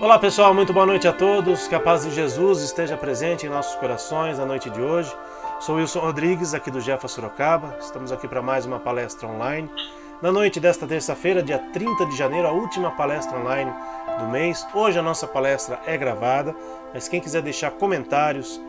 Olá pessoal, muito boa noite a todos, que a paz de Jesus esteja presente em nossos corações na noite de hoje. Sou Wilson Rodrigues, aqui do Jefa Sorocaba, estamos aqui para mais uma palestra online. Na noite desta terça-feira, dia 30 de janeiro, a última palestra online do mês. Hoje a nossa palestra é gravada, mas quem quiser deixar comentários,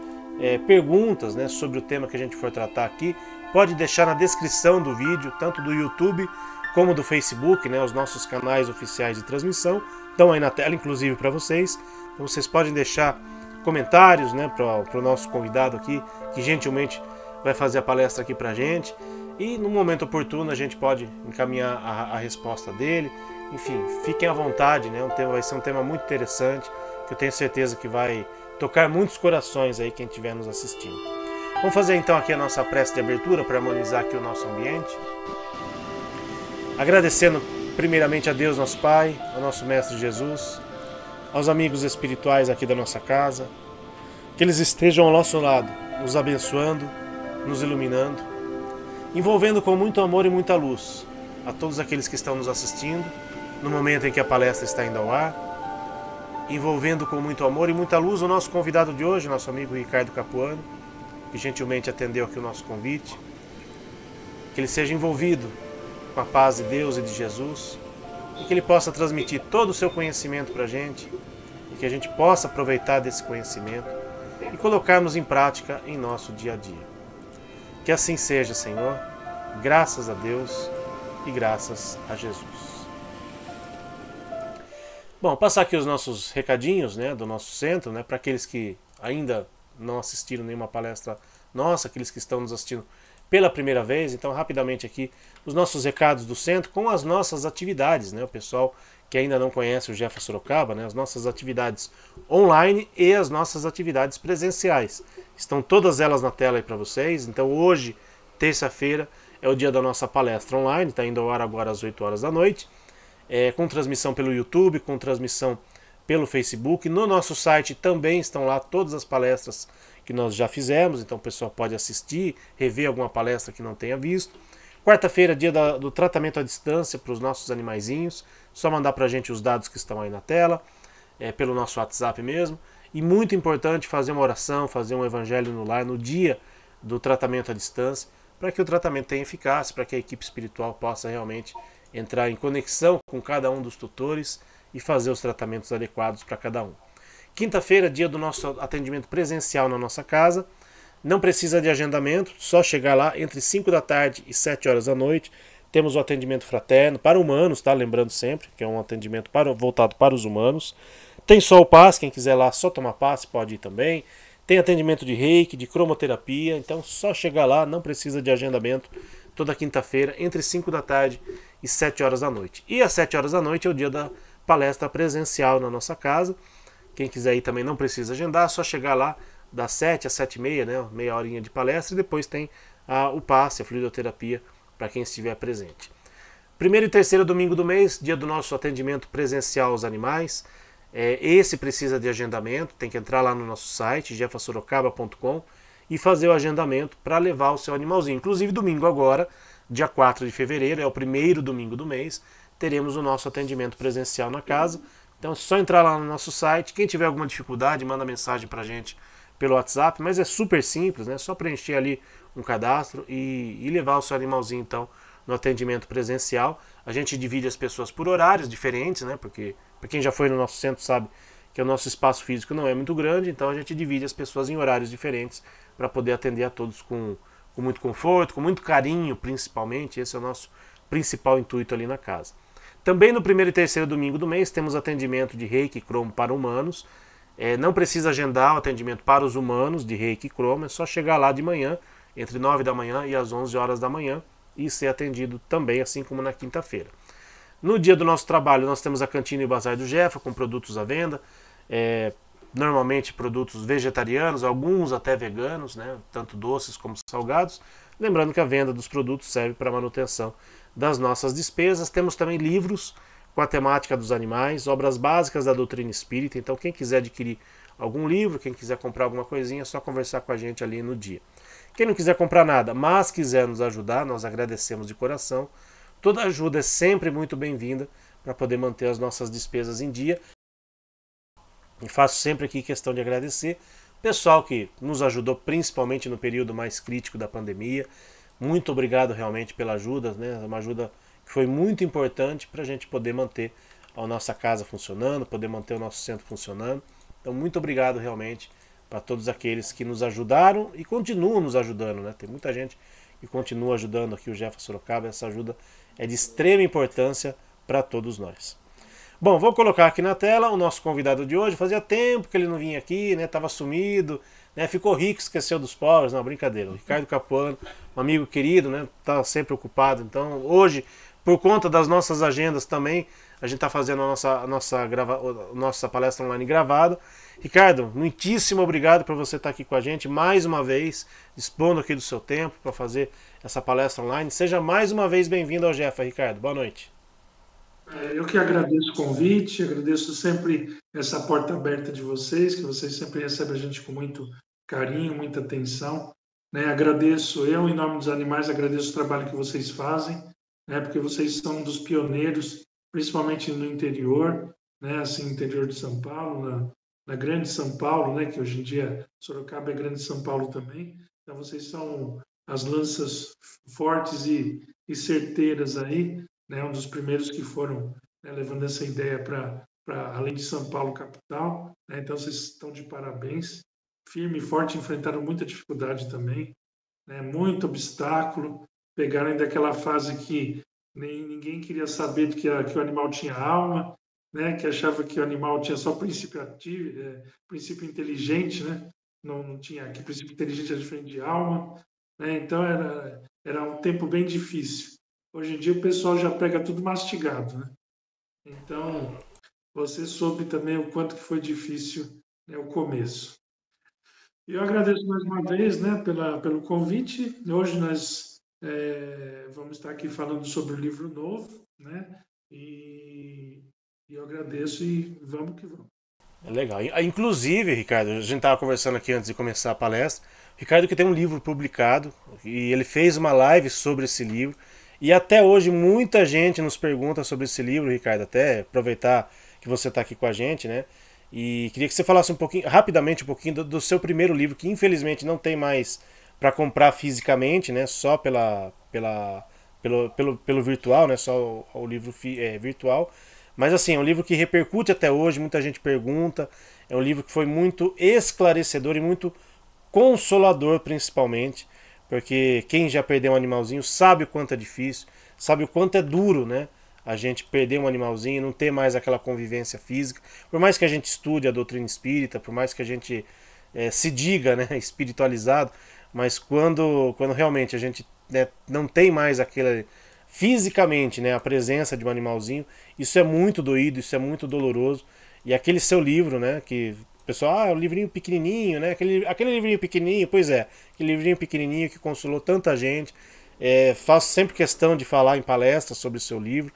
perguntas sobre o tema que a gente for tratar aqui, pode deixar na descrição do vídeo, tanto do YouTube como do Facebook, os nossos canais oficiais de transmissão, estão aí na tela, inclusive para vocês. Então vocês podem deixar comentários para o nosso convidado aqui, que gentilmente vai fazer a palestra aqui para a gente. E no momento oportuno a gente pode encaminhar a resposta dele. Enfim, fiquem à vontade, vai ser um tema muito interessante, que eu tenho certeza que vai tocar muitos corações aí quem estiver nos assistindo. Vamos fazer então aqui a nossa prece de abertura para harmonizar aqui o nosso ambiente. Agradecendo primeiramente a Deus, nosso Pai, ao nosso Mestre Jesus, aos amigos espirituais aqui da nossa casa, que eles estejam ao nosso lado, nos abençoando, nos iluminando, envolvendo com muito amor e muita luz a todos aqueles que estão nos assistindo, no momento em que a palestra está indo ao ar, envolvendo com muito amor e muita luz o nosso convidado de hoje, nosso amigo Ricardo Capuano, que gentilmente atendeu aqui o nosso convite, que ele seja envolvido com a paz de Deus e de Jesus, e que ele possa transmitir todo o seu conhecimento para a gente, e que a gente possa aproveitar desse conhecimento e colocarmos em prática em nosso dia a dia. Que assim seja, Senhor, graças a Deus e graças a Jesus. Bom, passar aqui os nossos recadinhos do nosso centro, para aqueles que ainda não assistiram nenhuma palestra nossa, aqueles que estão nos assistindo pela primeira vez. Então, rapidamente aqui, os nossos recados do centro com as nossas atividades, o pessoal que ainda não conhece o Jefa Sorocaba, as nossas atividades online e as nossas atividades presenciais. Estão todas elas na tela aí para vocês. Então, hoje, terça-feira, é o dia da nossa palestra online, está indo ao ar agora às 8 horas da noite, com transmissão pelo YouTube, com transmissão pelo Facebook. No nosso site também estão lá todas as palestras que nós já fizemos, então o pessoal pode assistir, rever alguma palestra que não tenha visto. Quarta-feira, dia do tratamento à distância para os nossos animaizinhos, só mandar para a gente os dados que estão aí na tela, pelo nosso WhatsApp mesmo. E muito importante fazer uma oração, fazer um evangelho no lar no dia do tratamento à distância, para que o tratamento tenha eficácia, para que a equipe espiritual possa realmente entrar em conexão com cada um dos tutores e fazer os tratamentos adequados para cada um. Quinta-feira, dia do nosso atendimento presencial na nossa casa. Não precisa de agendamento, só chegar lá entre 5 da tarde e 7 horas da noite. Temos o atendimento fraterno para humanos, lembrando sempre que é um atendimento voltado para os humanos. Tem só o passe, quem quiser lá só tomar passe pode ir também. Tem atendimento de reiki, de cromoterapia, então só chegar lá, não precisa de agendamento. Toda quinta-feira, entre 5 da tarde e 7 horas da noite. E às 7 horas da noite é o dia da palestra presencial na nossa casa. Quem quiser ir também não precisa agendar, só chegar lá das 7 às 7h30, meia horinha de palestra, e depois tem o passe, a fluidoterapia, para quem estiver presente. Primeiro e terceiro domingo do mês, dia do nosso atendimento presencial aos animais. Esse precisa de agendamento, tem que entrar lá no nosso site, jefasorocaba.com, e fazer o agendamento para levar o seu animalzinho. Inclusive domingo agora, dia 4 de fevereiro, é o primeiro domingo do mês, teremos o nosso atendimento presencial na casa. Então é só entrar lá no nosso site. Quem tiver alguma dificuldade, manda mensagem para a gente pelo WhatsApp, mas é super simples, só preencher ali um cadastro e levar o seu animalzinho então no atendimento presencial. A gente divide as pessoas por horários diferentes, porque para quem já foi no nosso centro sabe que o nosso espaço físico não é muito grande, então a gente divide as pessoas em horários diferentes para poder atender a todos com muito conforto, com muito carinho principalmente. Esse é o nosso principal intuito ali na casa. Também no primeiro e terceiro domingo do mês temos atendimento de reiki e cromo para humanos. Não precisa agendar o atendimento para os humanos de reiki e cromo, é só chegar lá de manhã, entre 9 da manhã e as 11 horas da manhã, e ser atendido também, assim como na quinta-feira. No dia do nosso trabalho nós temos a cantina e o bazar do Jefa, com produtos à venda, normalmente produtos vegetarianos, alguns até veganos, tanto doces como salgados. Lembrando que a venda dos produtos serve para a manutenção das nossas despesas. Temos também livros com a temática dos animais, obras básicas da doutrina espírita. Então quem quiser adquirir algum livro, quem quiser comprar alguma coisinha, é só conversar com a gente ali no dia. Quem não quiser comprar nada, mas quiser nos ajudar, nós agradecemos de coração. Toda ajuda é sempre muito bem-vinda para poder manter as nossas despesas em dia E faço sempre aqui questão de agradecer o pessoal que nos ajudou, principalmente no período mais crítico da pandemia. Muito obrigado realmente pela ajuda, né? Uma ajuda que foi muito importante para a gente poder manter a nossa casa funcionando, poder manter o nosso centro funcionando. Então, muito obrigado realmente para todos aqueles que nos ajudaram e continuam nos ajudando, né? Tem muita gente que continua ajudando aqui o Jefferson Sorocaba. Essa ajuda é de extrema importância para todos nós. Bom, vou colocar aqui na tela o nosso convidado de hoje. Fazia tempo que ele não vinha aqui, né? Tava sumido, né? Ficou rico, esqueceu dos pobres. Não, brincadeira. O Ricardo Capuano, um amigo querido, né? Tá sempre ocupado. Então, hoje, por conta das nossas agendas também, a gente tá fazendo a nossa palestra online gravada. Ricardo, muitíssimo obrigado por você estar aqui com a gente mais uma vez, dispondo aqui do seu tempo para fazer essa palestra online. Seja mais uma vez bem-vindo ao Jeff, Ricardo. Boa noite. Eu que agradeço o convite, agradeço sempre essa porta aberta de vocês, que vocês sempre recebem a gente com muito carinho, muita atenção, né? Agradeço, eu, em nome dos animais, agradeço o trabalho que vocês fazem, né? Porque vocês são um dos pioneiros, principalmente no interior, né? Assim, interior de São Paulo, na grande São Paulo, né? Que hoje em dia Sorocaba é grande São Paulo também. Então, vocês são as lanças fortes e certeiras aí, né, um dos primeiros que foram, né, levando essa ideia para além de São Paulo capital, né, então vocês estão de parabéns, firme e forte, enfrentaram muita dificuldade também, né, muito obstáculo, pegaram ainda aquela fase que ninguém queria saber que o animal tinha alma, né, que achava que o animal tinha só princípio ativo, princípio inteligente, né, não tinha que princípio inteligente era diferente de alma, né, então era um tempo bem difícil. Hoje em dia o pessoal já pega tudo mastigado, né? Então, você soube também o quanto que foi difícil, né, o começo. E eu agradeço mais uma vez, né, pelo convite. Hoje nós vamos estar aqui falando sobre o livro novo, né? E eu agradeço e vamos que vamos. É legal. Inclusive, Ricardo, a gente estava conversando aqui antes de começar a palestra. Ricardo que tem um livro publicado e ele fez uma live sobre esse livro. E até hoje muita gente nos pergunta sobre esse livro, Ricardo. Até aproveitar que você está aqui com a gente, né? E queria que você falasse um pouquinho, rapidamente, um pouquinho do seu primeiro livro, que infelizmente não tem mais para comprar fisicamente, né? Só pelo virtual, né? Só o livro virtual. Mas assim, é um livro que repercute até hoje, muita gente pergunta. É um livro que foi muito esclarecedor e muito consolador, principalmente. Porque quem já perdeu um animalzinho sabe o quanto é difícil, sabe o quanto é duro, né? A gente perder um animalzinho, não ter mais aquela convivência física. Por mais que a gente estude a doutrina espírita, por mais que a gente se diga, né, espiritualizado, mas quando realmente a gente, né, não tem mais aquele fisicamente, né, a presença de um animalzinho, isso é muito doído, isso é muito doloroso. E aquele seu livro, né, que o pessoal, o livrinho pequenininho, né, aquele livrinho pequenininho, pois é, aquele livrinho pequenininho que consolou tanta gente. Faço sempre questão de falar em palestras sobre o seu livro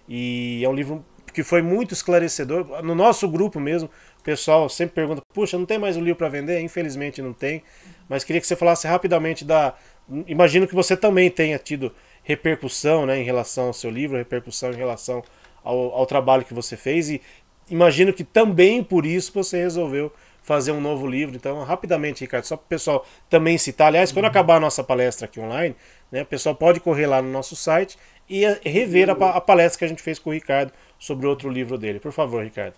e é um livro que foi muito esclarecedor. No nosso grupo mesmo, o pessoal sempre pergunta: puxa, não tem mais um livro para vender? Infelizmente não tem, mas queria que você falasse rapidamente da. Imagino que você também tenha tido repercussão, né, em relação ao seu livro, repercussão em relação ao trabalho que você fez, e imagino que também por isso você resolveu fazer um novo livro. Então, rapidamente, Ricardo, só para o pessoal também citar. Aliás, quando acabar a nossa palestra aqui online, né, o pessoal pode correr lá no nosso site e rever a palestra que a gente fez com o Ricardo sobre outro livro dele. Por favor, Ricardo.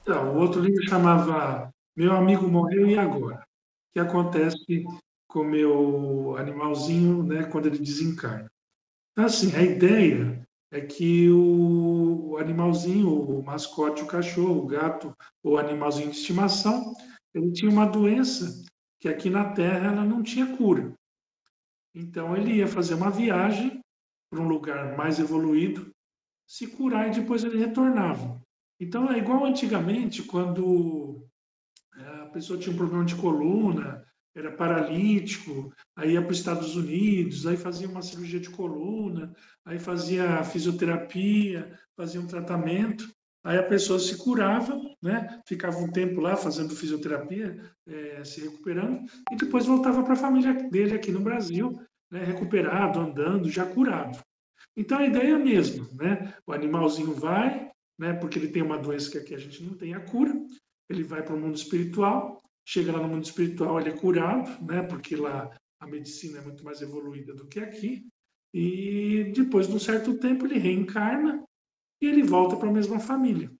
Então, o outro livro chamava Meu Amigo Morreu e Agora? O que acontece com o meu animalzinho, né, quando ele desencarna? Então, assim, a ideia é que o animalzinho, o mascote, o cachorro, o gato, o animalzinho de estimação, ele tinha uma doença que aqui na Terra ela não tinha cura. Então ele ia fazer uma viagem para um lugar mais evoluído, se curar e depois ele retornava. Então é igual antigamente, quando a pessoa tinha um problema de coluna, era paralítico, aí ia para os Estados Unidos, aí fazia uma cirurgia de coluna, aí fazia fisioterapia, fazia um tratamento, aí a pessoa se curava, né? Ficava um tempo lá fazendo fisioterapia, se recuperando, e depois voltava para a família dele aqui no Brasil, né? Recuperado, andando, já curado. Então a ideia é a mesma, né? O animalzinho vai, né? Porque ele tem uma doença que aqui a gente não tem a cura, ele vai para o mundo espiritual, chega lá no mundo espiritual, ele é curado, né? Porque lá a medicina é muito mais evoluída do que aqui. E depois de um certo tempo ele reencarna e ele volta para a mesma família.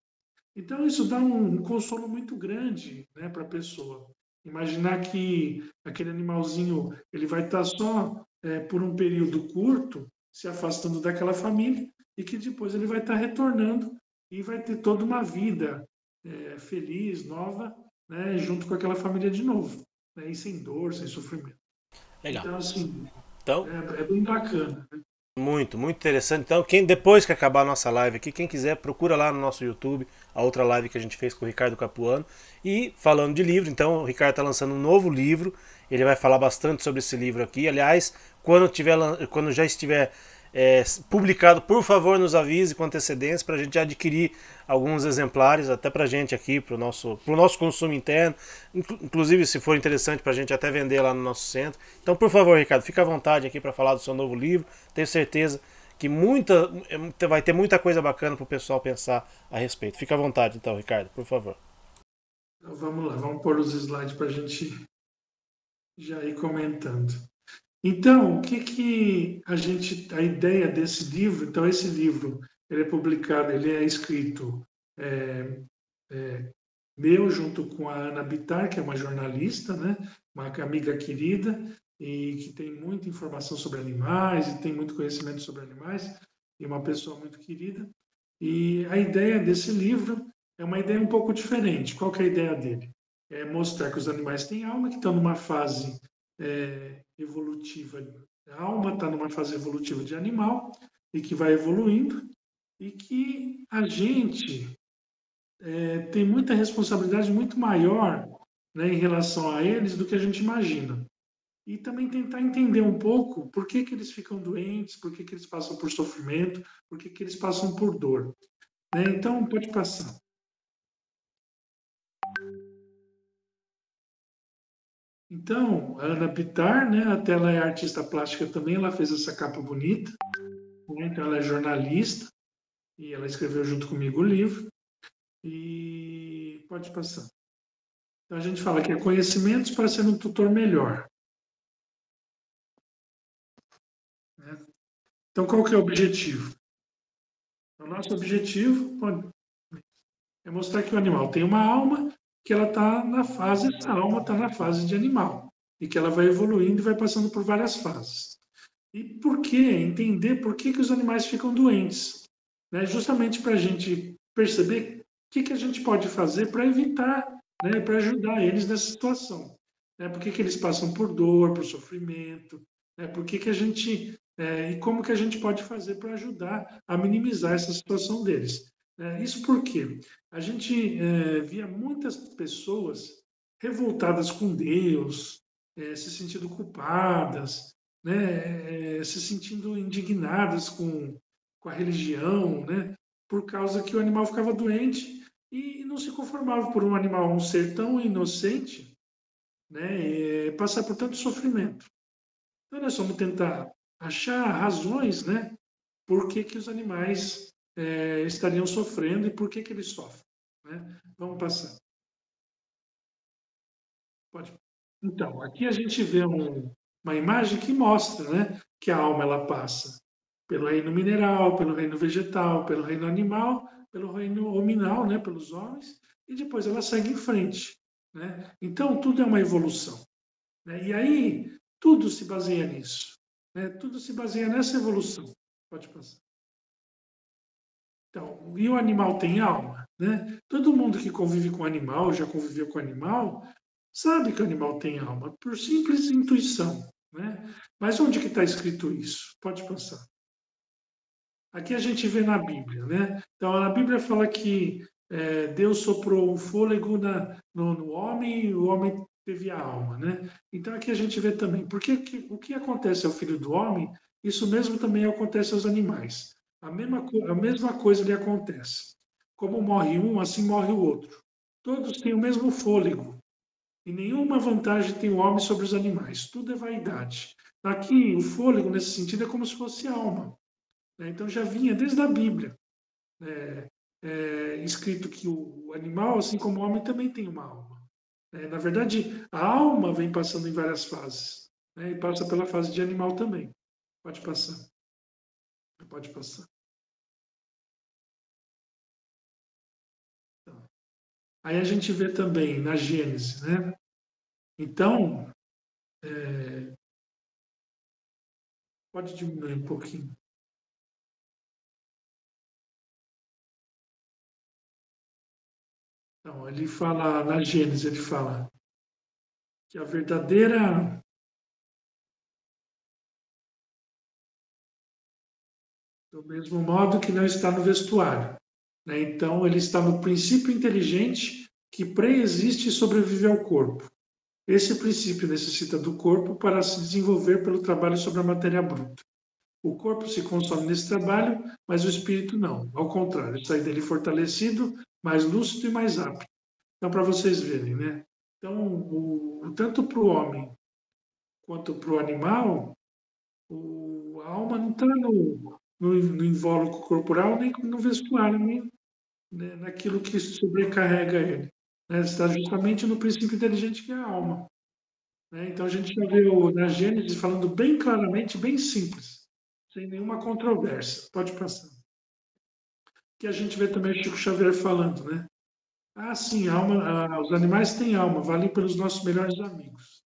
Então isso dá um consolo muito grande, né, para a pessoa. Imaginar que aquele animalzinho ele vai estar só por um período curto se afastando daquela família e que depois ele vai estar retornando e vai ter toda uma vida feliz, nova, né, junto com aquela família de novo, né, e sem dor, sem sofrimento. Legal. Então assim Então, é bem bacana. muito, muito interessante. Então, quem depois que acabar a nossa live aqui, quem quiser, procura lá no nosso YouTube a outra live que a gente fez com o Ricardo Capuano. E falando de livro, então o Ricardo está lançando um novo livro. Ele vai falar bastante sobre esse livro aqui. Aliás, quando já estiver publicado, por favor, nos avise com antecedência para a gente adquirir alguns exemplares, até para a gente aqui, para o nosso consumo interno. Inclusive, se for interessante, para a gente até vender lá no nosso centro. Então, por favor, Ricardo, fica à vontade aqui para falar do seu novo livro. Tenho certeza que vai ter muita coisa bacana para o pessoal pensar a respeito. Fica à vontade, então, Ricardo, por favor. Então vamos lá, vamos pôr os slides para a gente já ir comentando. Então, o que que a ideia desse livro, então esse livro, ele é publicado, ele é escrito é, é, meu junto com a Ana Bittar, que é uma jornalista, né, uma amiga querida e que tem muita informação sobre animais e tem muito conhecimento sobre animais e uma pessoa muito querida. E a ideia desse livro é uma ideia um pouco diferente. Qual que é a ideia dele? É mostrar que os animais têm alma, que estão numa fase evolutiva. A alma está numa fase evolutiva de animal e que vai evoluindo e que a gente tem muita responsabilidade muito maior, né, em relação a eles do que a gente imagina. E também tentar entender um pouco por que, que eles ficam doentes, por que, que eles passam por sofrimento, por que, que eles passam por dor. Né? Então, pode passar. Então, a Ana Pitar, né, até ela é artista plástica também, ela fez essa capa bonita. Né? Então, ela é jornalista e ela escreveu junto comigo o livro. E pode passar. Então, a gente fala que é conhecimentos para ser um tutor melhor. Né? Então, qual que é o objetivo? O nosso objetivo é mostrar que o animal tem uma alma, que ela está na fase, essa alma está na fase de animal, e que ela vai evoluindo e vai passando por várias fases. E por quê? Entender por que, que os animais ficam doentes. Né? Justamente para a gente perceber o que, que a gente pode fazer para evitar, né? Para ajudar eles nessa situação. Né? Por que, que eles passam por dor, por sofrimento, né? Por que, que a gente. E como que a gente pode fazer para ajudar a minimizar essa situação deles. Isso porque a gente via muitas pessoas revoltadas com Deus, se sentindo culpadas, né, se sentindo indignadas com a religião, né, por causa que o animal ficava doente e não se conformava por um animal, um ser tão inocente, né, passar por tanto sofrimento. Então nós vamos tentar achar razões, né, por que, que os animais estariam sofrendo e por que, que eles sofrem. Né? Vamos passar. Pode. Então, aqui a gente vê uma imagem que mostra, né, que a alma ela passa pelo reino mineral, pelo reino vegetal, pelo reino animal, pelo reino hominal, né, pelos homens, e depois ela segue em frente. Né? Então, tudo é uma evolução. Né? E aí, tudo se baseia nisso. Né? Tudo se baseia nessa evolução. Pode passar. Então, e o animal tem alma? Né? Todo mundo que convive com animal, já conviveu com animal, sabe que o animal tem alma, por simples intuição. Né? Mas onde que está escrito isso? Pode passar. Aqui a gente vê na Bíblia, né? Então, a Bíblia fala que Deus soprou um fôlego no homem e o homem teve a alma, né? Então, aqui a gente vê também, porque o que acontece ao filho do homem, isso mesmo também acontece aos animais. A mesma coisa lhe acontece. Como morre um, assim morre o outro. Todos têm o mesmo fôlego, e nenhuma vantagem tem o homem sobre os animais. Tudo é vaidade. Aqui, o fôlego, nesse sentido, é como se fosse alma. Né? Então já vinha desde a Bíblia. escrito que o animal, assim como o homem, também tem uma alma. Na verdade, a alma vem passando em várias fases, né, e passa pela fase de animal também. Pode passar, pode passar. Então, aí a gente vê também na Gênesis, né? Então, pode diminuir um pouquinho. Então, ele fala, na Gênesis, ele fala que a verdadeira, do mesmo modo que não está no vestuário, né? Então, ele está no princípio inteligente que pré-existe e sobrevive ao corpo. Esse princípio necessita do corpo para se desenvolver pelo trabalho sobre a matéria bruta. O corpo se consome nesse trabalho, mas o espírito não. Ao contrário, sai dele fortalecido, mais lúcido e mais apto. Então, para vocês verem, né? Então, tanto para o homem quanto para o animal, a alma não está no invólucro corporal, nem no vestuário, nem, né, naquilo que sobrecarrega ele. Né? Está justamente no princípio inteligente que é a alma. Né? Então, a gente já vê na Gênesis falando bem claramente, bem simples, sem nenhuma controvérsia. Pode passar. Que a gente vê também o Chico Xavier falando, né? Ah, sim, os animais têm alma, valem pelos nossos melhores amigos.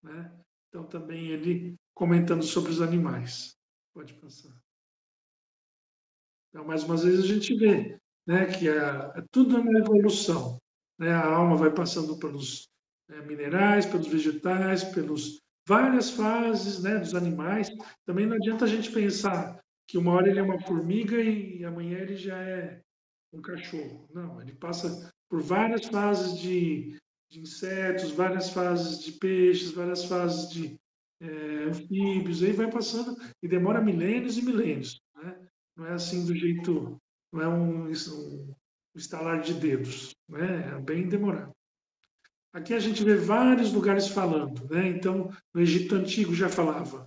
Né? Então, também ele comentando sobre os animais. Pode passar. Então, mais uma vez, a gente vê, né, que tudo é uma evolução. Né? A alma vai passando pelos minerais, pelos vegetais, pelos várias fases, né, dos animais. Também não adianta a gente pensar que uma hora ele é uma formiga e amanhã ele já é um cachorro. Não, ele passa por várias fases de insetos, várias fases de peixes, várias fases de anfíbios, aí vai passando e demora milênios e milênios. Né? Não é assim do jeito, não é um estalar de dedos, né? É bem demorado. Aqui a gente vê vários lugares falando, né? Então, no Egito Antigo já falava,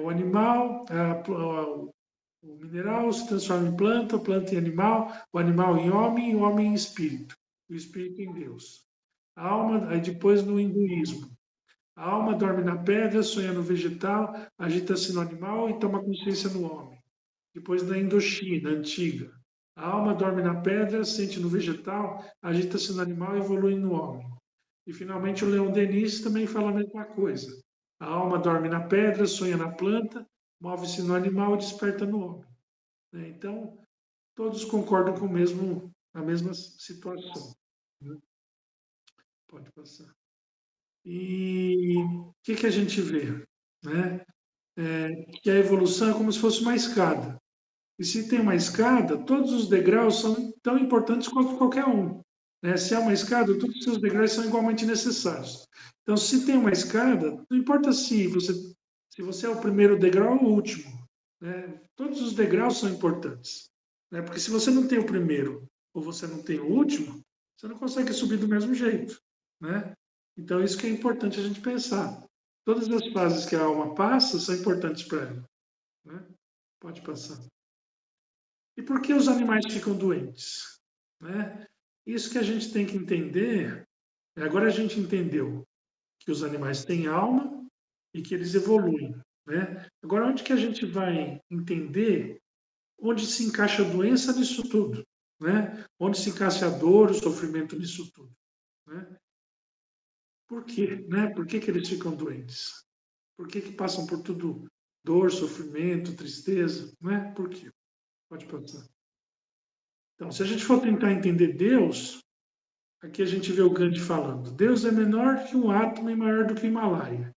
o animal, o mineral se transforma em planta, planta em animal, o animal em homem e o homem em espírito, o espírito em Deus. A alma, aí depois no hinduísmo, a alma dorme na pedra, sonha no vegetal, agita-se no animal e toma consciência no homem. Depois na Indochina, antiga, a alma dorme na pedra, sente no vegetal, agita-se no animal e evolui no homem. E finalmente o Leon Denis também fala a mesma coisa. A alma dorme na pedra, sonha na planta, move-se no animal e desperta no homem. Né? Então, todos concordam com a mesma situação. Né? Pode passar. E o que a gente vê? Né? Que a evolução é como se fosse uma escada. E se tem uma escada, todos os degraus são tão importantes quanto qualquer um. Né? Se há uma escada, todos os seus degraus são igualmente necessários. Então, se tem uma escada, não importa se você é o primeiro degrau ou o último. Né? Todos os degraus são importantes. Né? Porque se você não tem o primeiro ou você não tem o último, você não consegue subir do mesmo jeito. Né? Então, isso que é importante a gente pensar. Todas as fases que a alma passa são importantes para ela. Né? Pode passar. E por que os animais ficam doentes? Né? Isso que a gente tem que entender. Agora a gente entendeu que os animais têm alma e que eles evoluem. Né? Agora, onde que a gente vai entender onde se encaixa a doença nisso tudo? Né? Onde se encaixa a dor, o sofrimento nisso tudo? Né? Por quê? Né? Por que eles ficam doentes? Por que passam por tudo dor, sofrimento, tristeza? Né? Por quê? Pode passar. Então, se a gente for tentar entender Deus, aqui a gente vê o Gandhi falando: Deus é menor que um átomo e maior do que o Himalaia.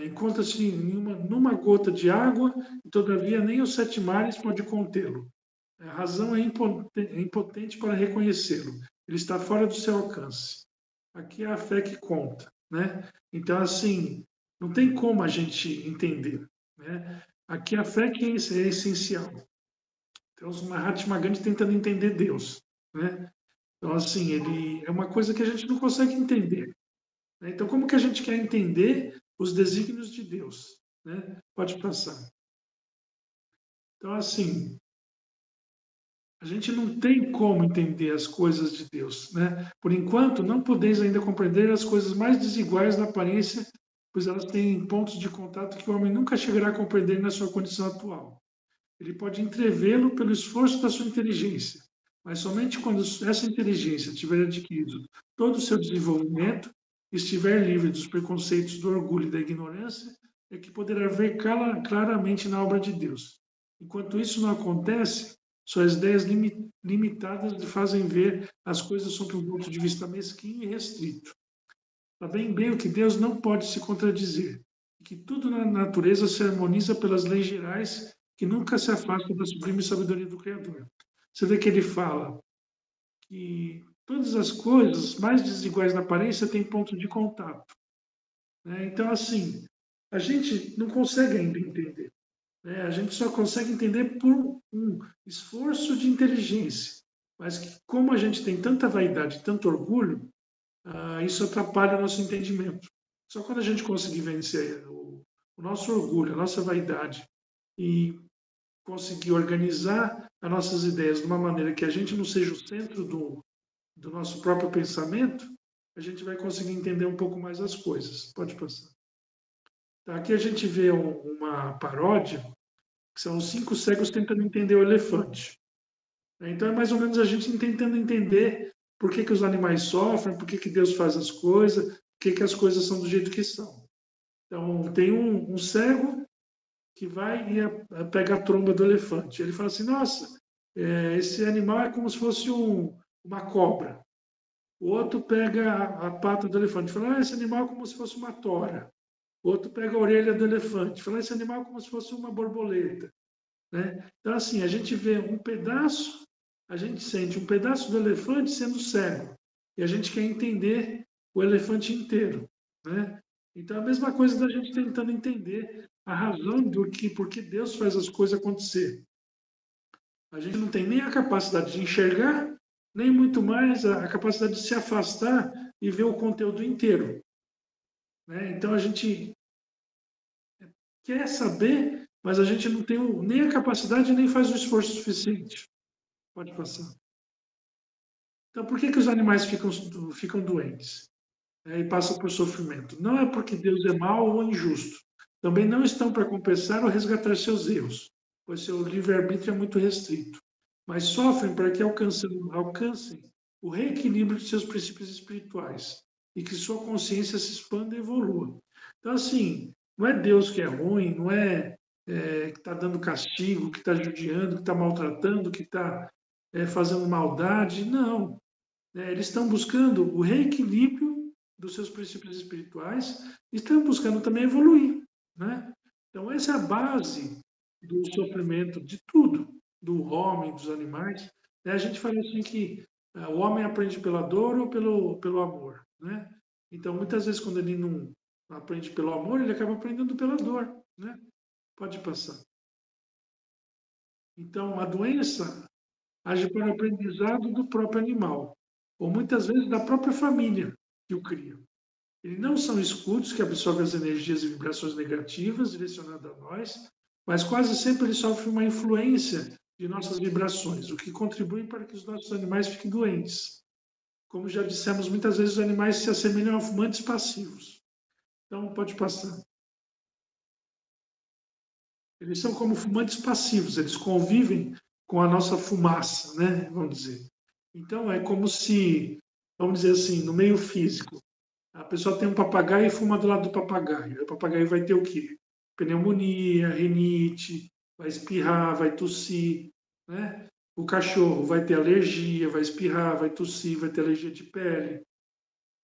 Encontra-se numa gota de água e, todavia, nem os sete mares pode contê-lo. A razão é impotente para reconhecê-lo. Ele está fora do seu alcance. Aqui é a fé que conta, né? Então, assim, não tem como a gente entender, né? Aqui a fé que é essencial. Então, o Mahatma Gandhi tentando entender Deus, né? Então, assim, ele é uma coisa que a gente não consegue entender. Né? Então, como que a gente quer entender os desígnios de Deus? Né? Pode passar. Então, assim, A gente não tem como entender as coisas de Deus, né? Por enquanto, não podeis ainda compreender as coisas mais desiguais na aparência, pois elas têm pontos de contato que o homem nunca chegará a compreender na sua condição atual. Ele pode entrevê-lo pelo esforço da sua inteligência, mas somente quando essa inteligência tiver adquirido todo o seu desenvolvimento e estiver livre dos preconceitos, do orgulho e da ignorância, é que poderá ver claramente na obra de Deus. Enquanto isso não acontece, suas ideias limitadas lhe fazem ver as coisas sob um ponto de vista mesquinho e restrito. Sabem bem o que Deus não pode se contradizer, e que tudo na natureza se harmoniza pelas leis gerais que nunca se afastam da sublime sabedoria do Criador. Você vê que ele fala que todas as coisas mais desiguais na aparência têm ponto de contato, né? Então, assim, a gente não consegue ainda entender, né? A gente só consegue entender por um esforço de inteligência. Mas que, como a gente tem tanta vaidade, tanto orgulho, isso atrapalha o nosso entendimento. Só quando a gente conseguir vencer o nosso orgulho, a nossa vaidade e conseguir organizar as nossas ideias de uma maneira que a gente não seja o centro do nosso próprio pensamento, a gente vai conseguir entender um pouco mais as coisas. Pode passar. Tá, aqui a gente vê uma paródia, que são os 5 cegos tentando entender o elefante. Então é mais ou menos a gente tentando entender por que os animais sofrem, por que Deus faz as coisas, por que as coisas são do jeito que são. Então tem um cego que vai e pega a tromba do elefante. Ele fala assim: nossa, esse animal é como se fosse uma cobra. O outro pega a pata do elefante e fala: esse animal é como se fosse uma tora. O outro pega a orelha do elefante e fala: esse animal é como se fosse uma borboleta. Né? Então, assim, a gente vê um pedaço, a gente sente um pedaço do elefante sendo cego. E a gente quer entender o elefante inteiro. Né? Então, a mesma coisa da gente tentando entender a razão por que Deus faz as coisas acontecer. A gente não tem nem a capacidade de enxergar, nem muito mais a capacidade de se afastar e ver o conteúdo inteiro. Né? Então, a gente quer saber, mas a gente não tem nem a capacidade nem faz o esforço suficiente. Pode passar. Então, por que os animais ficam doentes, né, e passam por sofrimento? Não é porque Deus é mau ou injusto. Também não estão para compensar ou resgatar seus erros, pois seu livre-arbítrio é muito restrito. Mas sofrem para que alcancem o reequilíbrio de seus princípios espirituais e que sua consciência se expanda e evolua. Então, assim, não é Deus que é ruim, não é, que está dando castigo, que está judiando, que está maltratando, que está fazendo maldade. Não. Eles estão buscando o reequilíbrio dos seus princípios espirituais e estão buscando também evoluir. Né? Então, essa é a base do sofrimento de tudo, do homem, dos animais. A gente fala assim que o homem aprende pela dor ou pelo amor. Né? Então, muitas vezes, quando ele não aprende pelo amor, ele acaba aprendendo pela dor. Né? Pode passar. Então, a doença age para o aprendizado do próprio animal, ou muitas vezes da própria família que o cria. Eles não são escudos que absorvem as energias e vibrações negativas direcionadas a nós, mas quase sempre eles sofrem uma influência de nossas vibrações, o que contribui para que os nossos animais fiquem doentes. Como já dissemos, muitas vezes os animais se assemelham a fumantes passivos. Então, pode passar. Eles são como fumantes passivos, eles convivem com a nossa fumaça, né? Vamos dizer. Então, é como se, vamos dizer assim, no meio físico, a pessoa tem um papagaio e fuma do lado do papagaio. O papagaio vai ter o quê? Pneumonia, rinite, vai espirrar, vai tossir, né? O cachorro vai ter alergia, vai espirrar, vai tossir, vai ter alergia de pele.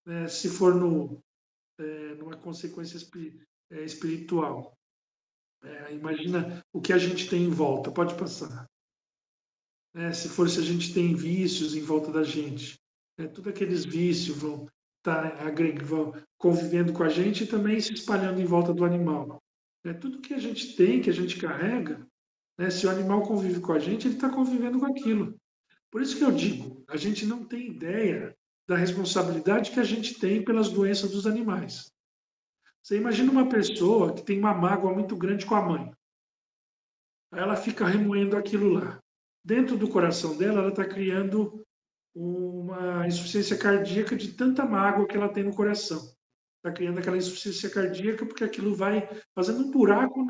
Né? Se for numa consequência espiritual. Imagina o que a gente tem em volta, pode passar. Se a gente tem vícios em volta da gente, todos aqueles vícios vão vão convivendo com a gente e também se espalhando em volta do animal. Tudo que a gente tem, que a gente carrega, se o animal convive com a gente, ele está convivendo com aquilo. Por isso que eu digo, a gente não tem ideia da responsabilidade que a gente tem pelas doenças dos animais. Você imagina uma pessoa que tem uma mágoa muito grande com a mãe. Aí ela fica remoendo aquilo lá. dentro do coração dela, ela está criando uma insuficiência cardíaca de tanta mágoa que ela tem no coração. Está criando aquela insuficiência cardíaca porque aquilo vai fazendo um buraco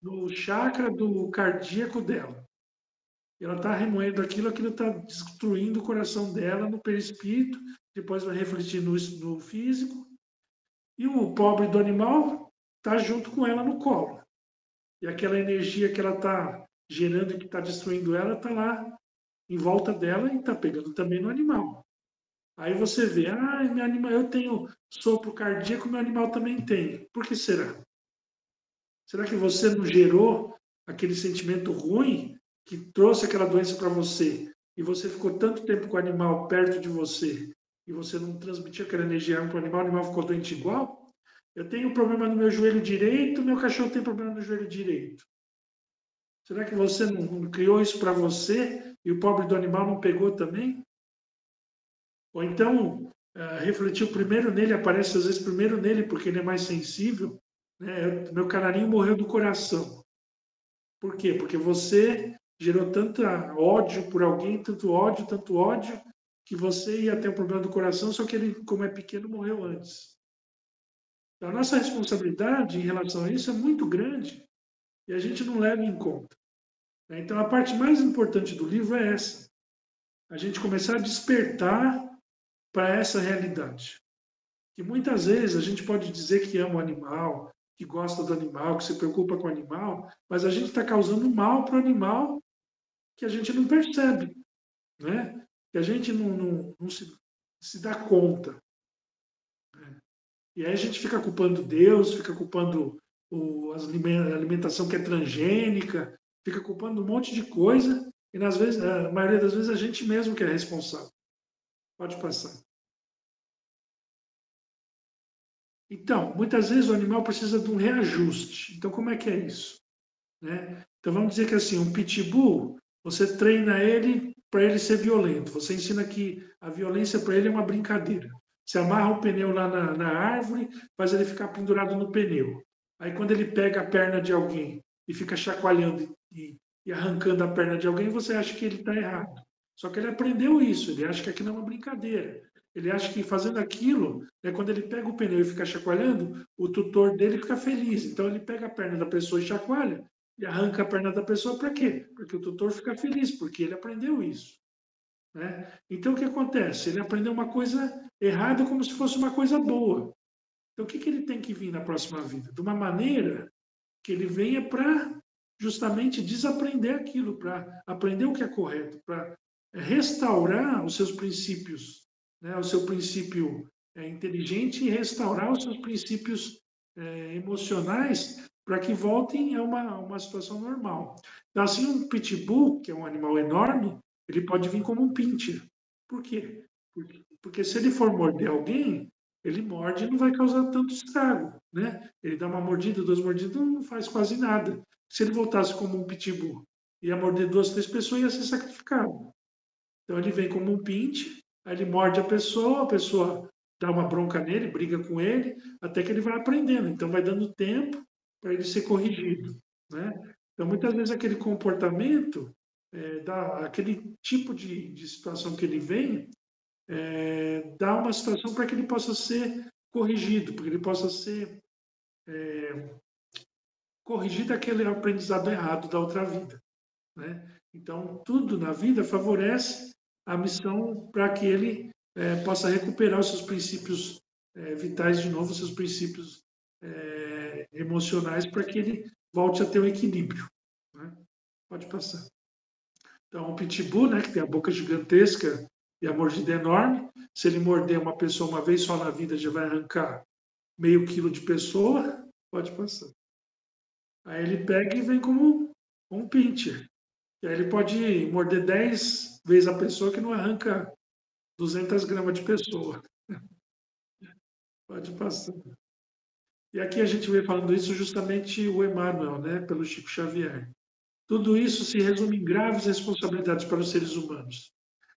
no chakra do cardíaco dela. Ela está remoendo aquilo, aquilo está destruindo o coração dela no perispírito, depois vai refletir no físico, e o pobre do animal está junto com ela no colo. E aquela energia que ela está gerando e que está destruindo ela está lá em volta dela e está pegando também no animal. Aí você vê, meu animal, eu tenho sopro cardíaco, meu animal também tem. Por que será? Será que você não gerou aquele sentimento ruim que trouxe aquela doença para você e você ficou tanto tempo com o animal perto de você e você não transmitiu aquela energia para o animal ficou doente igual? Eu tenho problema no meu joelho direito, meu cachorro tem problema no joelho direito. Será que você não criou isso para você e o pobre do animal não pegou também? Ou então, refletiu primeiro nele, aparece às vezes primeiro nele, porque ele é mais sensível. Né? Meu canarinho morreu do coração. Por quê? Porque você gerou tanto ódio por alguém, tanto ódio, que você ia ter um problema do coração, só que ele, como é pequeno, morreu antes. Então, a nossa responsabilidade em relação a isso é muito grande e a gente não leva em conta. Então, a parte mais importante do livro é essa: a gente começar a despertar para essa realidade. Que muitas vezes a gente pode dizer que ama o animal, que gosta do animal, que se preocupa com o animal, mas a gente está causando mal para o animal que a gente não percebe, né? Que a gente não se dá conta. Né? E aí a gente fica culpando Deus, fica culpando a alimentação que é transgênica, fica culpando um monte de coisa, e nas vezes, a maioria das vezes a gente mesmo que é responsável. Pode passar. Então, muitas vezes o animal precisa de um reajuste. Então, como é que é isso? Né? Então, vamos dizer que assim, um pitbull, você treina ele para ele ser violento. Você ensina que a violência para ele é uma brincadeira. Você amarra o pneu lá na árvore, faz ele ficar pendurado no pneu. Aí, quando ele pega a perna de alguém e fica chacoalhando e arrancando a perna de alguém, você acha que ele está errado. Só que ele aprendeu isso, ele acha que aquilo é uma brincadeira. Ele acha que fazendo aquilo, quando ele pega o pneu e fica chacoalhando, o tutor dele fica feliz. Então ele pega a perna da pessoa e chacoalha, e arranca a perna da pessoa para quê? Porque o tutor fica feliz, porque ele aprendeu isso. Né? Então o que acontece? Ele aprendeu uma coisa errada como se fosse uma coisa boa. Então o que ele tem que vir na próxima vida? De uma maneira que ele venha para justamente desaprender aquilo, para aprender o que é correto, para restaurar os seus princípios, né? O seu princípio inteligente e restaurar os seus princípios emocionais para que voltem a uma situação normal. Então, assim, um pitbull, que é um animal enorme, ele pode vir como um pincher. Por quê? Porque se ele for morder alguém, ele morde e não vai causar tanto estrago, né? Ele dá uma mordida, duas mordidas, não faz quase nada. Se ele voltasse como um pitbull, ia morder duas, três pessoas e ia ser sacrificado. Então ele vem como um pincher, aí ele morde a pessoa dá uma bronca nele, briga com ele, até que ele vai aprendendo. Então vai dando tempo para ele ser corrigido, né? Então muitas vezes aquele comportamento, aquele tipo de situação que ele vem, dá uma situação para que ele possa ser corrigido, para que ele possa ser corrigido aquele aprendizado errado da outra vida. Né? Então, tudo na vida favorece a missão para que ele possa recuperar os seus princípios vitais de novo, os seus princípios emocionais, para que ele volte a ter o equilíbrio. Né? Pode passar. Então, o pitbull, né, que tem a boca gigantesca e a mordida enorme, se ele morder uma pessoa uma vez só na vida, já vai arrancar meio quilo de pessoa, pode passar. Aí ele pega e vem como um pincher. E aí ele pode morder 10 vezes a pessoa que não arranca 200 gramas de pessoa. Pode passar. E aqui a gente vem falando isso justamente o Emmanuel, né, pelo Chico Xavier. Tudo isso se resume em graves responsabilidades para os seres humanos.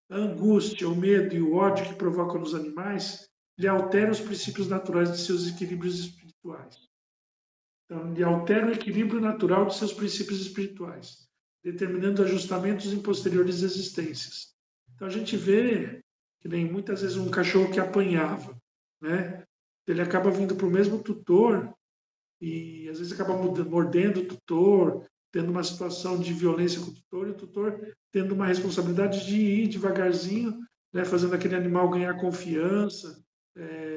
A angústia, o medo e o ódio que provocam nos animais lhe alteram os princípios naturais de seus equilíbrios espirituais. Então, lhe altera o equilíbrio natural de seus princípios espirituais. determinando ajustamentos em posteriores existências. Então a gente vê que nem muitas vezes um cachorro que apanhava, né? Ele acaba vindo para o mesmo tutor e às vezes acaba mordendo o tutor, tendo uma situação de violência com o tutor tendo uma responsabilidade de ir devagarzinho, né, fazendo aquele animal ganhar confiança,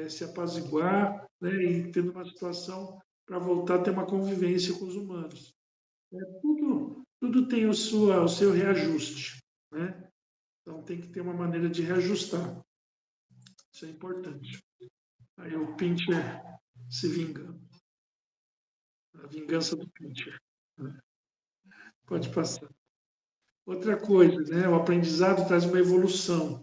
se apaziguar, né, e tendo uma situação para voltar a ter uma convivência com os humanos. Tudo tem o seu reajuste, né? Então tem que ter uma maneira de reajustar. Isso é importante. Aí o Pincher se vingando. A vingança do Pincher. Né? Pode passar. Outra coisa, né? O aprendizado traz uma evolução.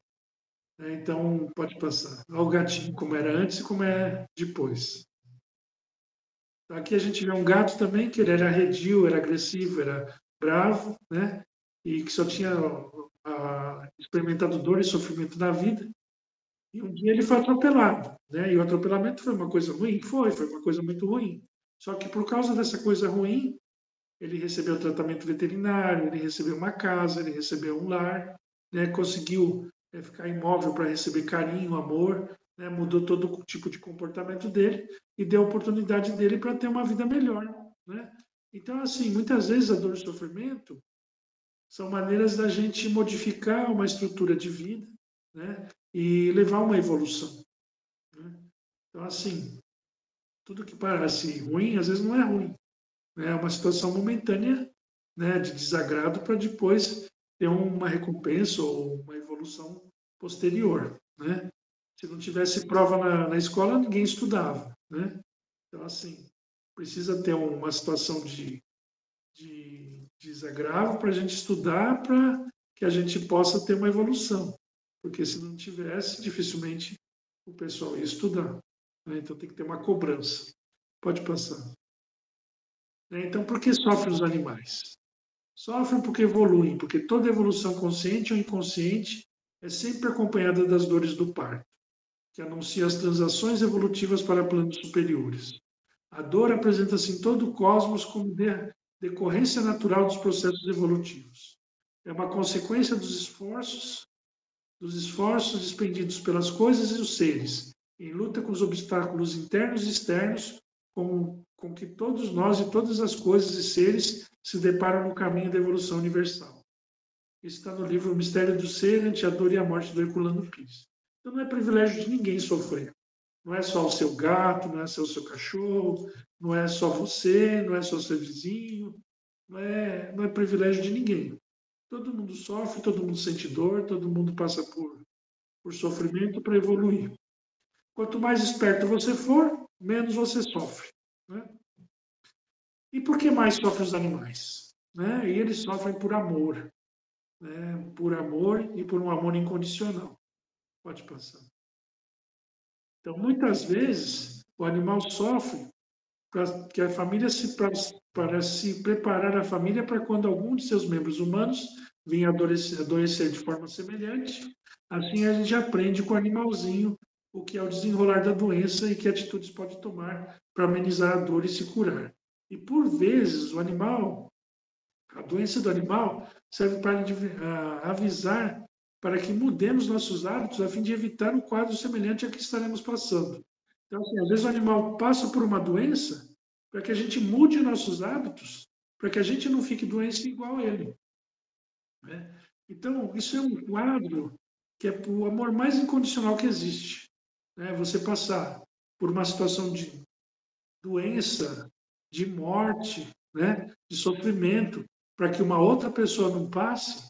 Né? Então, pode passar. Olha o gatinho, como era antes e como é depois. Aqui a gente vê um gato também que ele era arredio, era agressivo, era bravo, né? E que só tinha experimentado dor e sofrimento na vida. E um dia ele foi atropelado, né? E o atropelamento foi uma coisa ruim? Foi uma coisa muito ruim. Só que por causa dessa coisa ruim, ele recebeu tratamento veterinário, ele recebeu uma casa, ele recebeu um lar, né? Conseguiu ficar imóvel para receber carinho, amor, né? Mudou todo o tipo de comportamento dele e deu a oportunidade dele para ter uma vida melhor, né? Então, assim, muitas vezes a dor e o sofrimento são maneiras da gente modificar uma estrutura de vida, né? E levar uma evolução, né? Então, assim, tudo que parece ruim, às vezes não é ruim, né? É uma situação momentânea, né, de desagrado para depois ter uma recompensa ou uma evolução posterior, né? Se não tivesse prova na escola, ninguém estudava, né? Então, assim, precisa ter uma situação de desagravo para a gente estudar, para que a gente possa ter uma evolução. Porque se não tivesse, dificilmente o pessoal ia estudar, né? Então tem que ter uma cobrança. Pode passar. Né? Então, por que sofrem os animais? Sofrem porque evoluem, porque toda evolução consciente ou inconsciente é sempre acompanhada das dores do parto, que anuncia as transações evolutivas para planos superiores. A dor apresenta-se em todo o cosmos como decorrência natural dos processos evolutivos. É uma consequência dos esforços expendidos pelas coisas e os seres, em luta com os obstáculos internos e externos, com que todos nós e todas as coisas e seres se deparam no caminho da evolução universal. Isso está no livro O Mistério do Ser, Ante a Dor e a Morte, do Herculano Pires. Então não é privilégio de ninguém sofrer. Não é só o seu gato, não é só o seu cachorro, não é só você, não é só o seu vizinho, não é privilégio de ninguém. Todo mundo sofre, todo mundo sente dor, todo mundo passa por sofrimento para evoluir. Quanto mais esperto você for, menos você sofre. Né? E por que mais sofrem os animais? Né? E eles sofrem por amor. Né? Por amor e por um amor incondicional. Pode passar. Então, muitas vezes, o animal sofre para que a família para se preparar a família para quando algum de seus membros humanos venha adoecer de forma semelhante. Assim a gente aprende com o animalzinho o que é o desenrolar da doença e que atitudes pode tomar para amenizar a dor e se curar. E por vezes a doença do animal serve para avisar para que mudemos nossos hábitos a fim de evitar um quadro semelhante a que estaremos passando. Então, assim, às vezes o animal passa por uma doença para que a gente mude nossos hábitos, para que a gente não fique doente igual a ele. Né? Então, isso é um quadro que é o amor mais incondicional que existe. Né? Você passar por uma situação de doença, de morte, né? De sofrimento, para que uma outra pessoa não passe,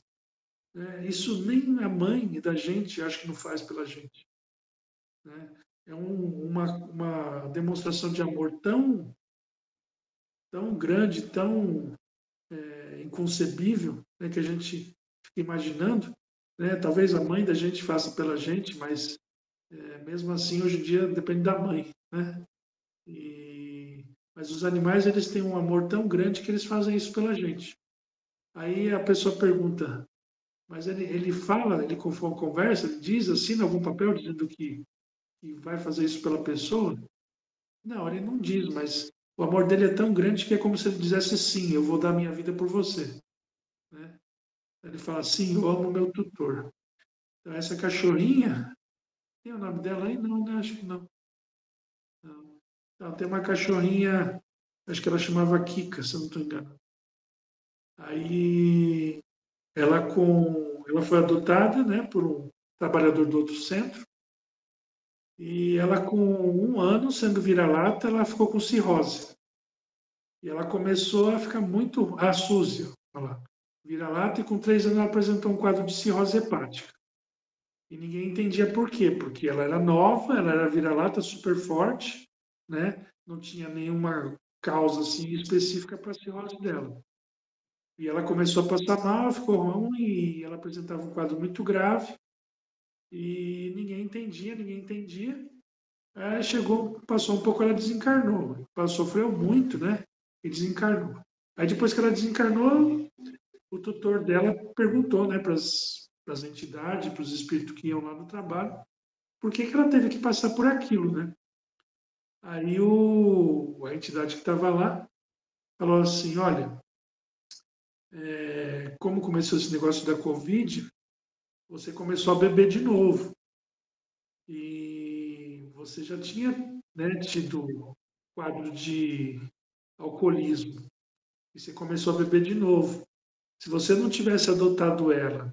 né? Isso nem a mãe da gente acho que não faz pela gente. Né? É uma demonstração de amor tão grande, tão inconcebível, né, que a gente fica imaginando. Né? Talvez a mãe da gente faça pela gente, mas mesmo assim, hoje em dia, depende da mãe. Né? Mas os animais, eles têm um amor tão grande que eles fazem isso pela gente. Aí a pessoa pergunta, mas ele fala, ele conversa, ele diz, assina algum papel dizendo que vai fazer isso pela pessoa? Não, ele não diz, mas o amor dele é tão grande que é como se ele dissesse sim, eu vou dar minha vida por você. né? Ele fala assim, eu amo meu tutor. Então, essa cachorrinha, tem o nome dela aí? Não, né? Acho que não. Não. Então, tem uma cachorrinha, acho que ela chamava Kika, se eu não estou enganado. Aí, ela foi adotada, né, por um trabalhador do outro centro, e ela com 1 ano, sendo vira-lata, ela ficou com cirrose. E ela começou a ficar muito... A Suzy, olha lá, vira-lata, e com 3 anos ela apresentou um quadro de cirrose hepática. E ninguém entendia por quê, porque ela era nova, ela era vira-lata super forte, né? Não tinha nenhuma causa assim específica para a cirrose dela. E ela começou a passar mal, ficou ruim, e ela apresentava um quadro muito grave, e ninguém entendia, ninguém entendia. Aí chegou, passou um pouco, ela desencarnou. Ela sofreu muito, né? E desencarnou. Aí depois que ela desencarnou, o tutor dela perguntou, né, para as entidades, para os espíritos que iam lá no trabalho, por que ela teve que passar por aquilo, né? Aí a entidade que estava lá falou assim, olha, como começou esse negócio da Covid, você começou a beber de novo. E você já tinha, né, tido quadro de alcoolismo. E você começou a beber de novo. Se você não tivesse adotado ela,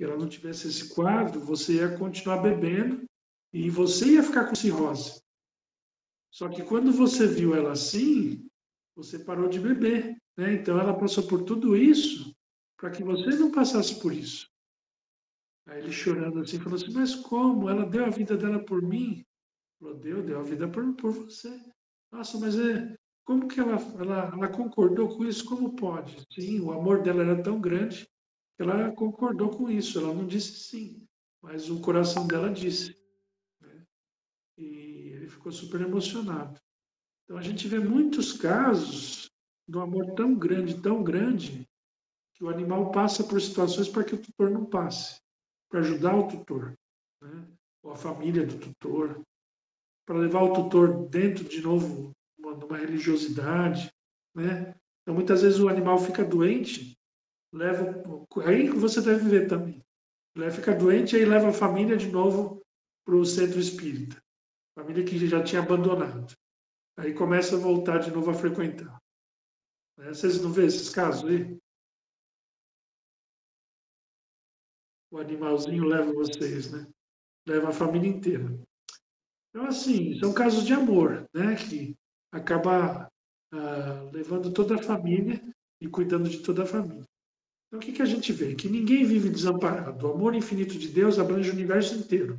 e ela não tivesse esse quadro, você ia continuar bebendo e você ia ficar com cirrose. Só que quando você viu ela assim, você parou de beber, né? Então ela passou por tudo isso para que você não passasse por isso. Aí ele chorando assim, falou assim, mas como? Ela deu a vida dela por mim? Falou, deu a vida por você. Nossa, mas como que ela concordou com isso? Como pode? Sim, o amor dela era tão grande que ela concordou com isso. Ela não disse sim, mas o coração dela disse, né? E ele ficou super emocionado. Então a gente vê muitos casos do amor tão grande, que o animal passa por situações para que o tutor não passe, para ajudar o tutor, né? Ou a família do tutor, para levar o tutor dentro de novo numa religiosidade, né? Então muitas vezes o animal fica doente, leva aí você deve ver também. Ele fica doente e aí leva a família de novo para o centro espírita, família que já tinha abandonado. Aí começa a voltar de novo a frequentar. Né? Vocês não vê esses casos aí? O animalzinho leva vocês, né? Leva a família inteira. Então, assim, são casos de amor, né? Que acaba levando toda a família e cuidando de toda a família. Então, o que a gente vê? Que ninguém vive desamparado. O amor infinito de Deus abrange o universo inteiro.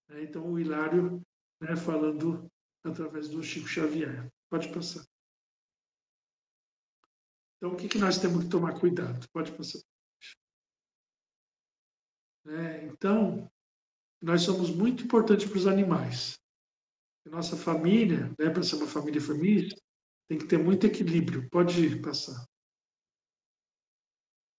Né? Então, o Hilário, né, falando através do Chico Xavier. Pode passar. Então, o que nós temos que tomar cuidado? Pode passar. Então, nós somos muito importantes para os animais. A nossa família, né, para ser uma família feliz, tem que ter muito equilíbrio. Pode passar.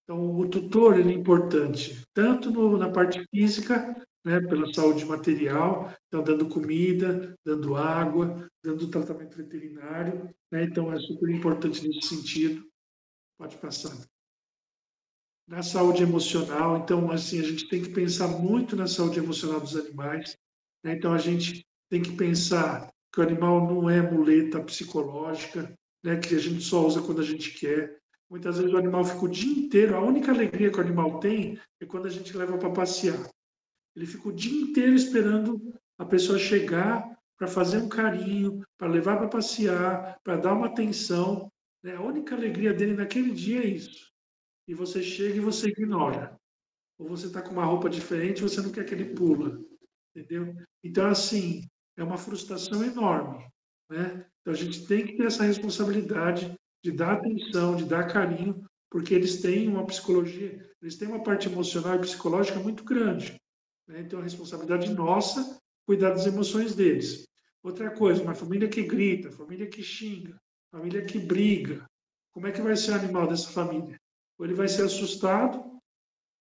Então, o tutor ele é importante, tanto na parte física, né, pela saúde material, então dando comida, dando água, dando tratamento veterinário, né, então é super importante nesse sentido. Pode passar. Na saúde emocional, então, assim, a gente tem que pensar muito na saúde emocional dos animais, né? Então, a gente tem que pensar que o animal não é muleta psicológica, né? Que a gente só usa quando a gente quer. Muitas vezes o animal fica o dia inteiro, a única alegria que o animal tem é quando a gente leva para passear. Ele fica o dia inteiro esperando a pessoa chegar para fazer um carinho, para levar para passear, para dar uma atenção, né? A única alegria dele naquele dia é isso. E você chega e você ignora. Ou você está com uma roupa diferente e você não quer que ele pula. Entendeu? Então, assim, é uma frustração enorme. Né? Então, a gente tem que ter essa responsabilidade de dar atenção, de dar carinho, porque eles têm uma psicologia, eles têm uma parte emocional e psicológica muito grande. Né? Então, a responsabilidade nossa cuidar das emoções deles. Outra coisa, uma família que grita, família que xinga, família que briga. Como é que vai ser o animal dessa família? Ou ele vai ser assustado,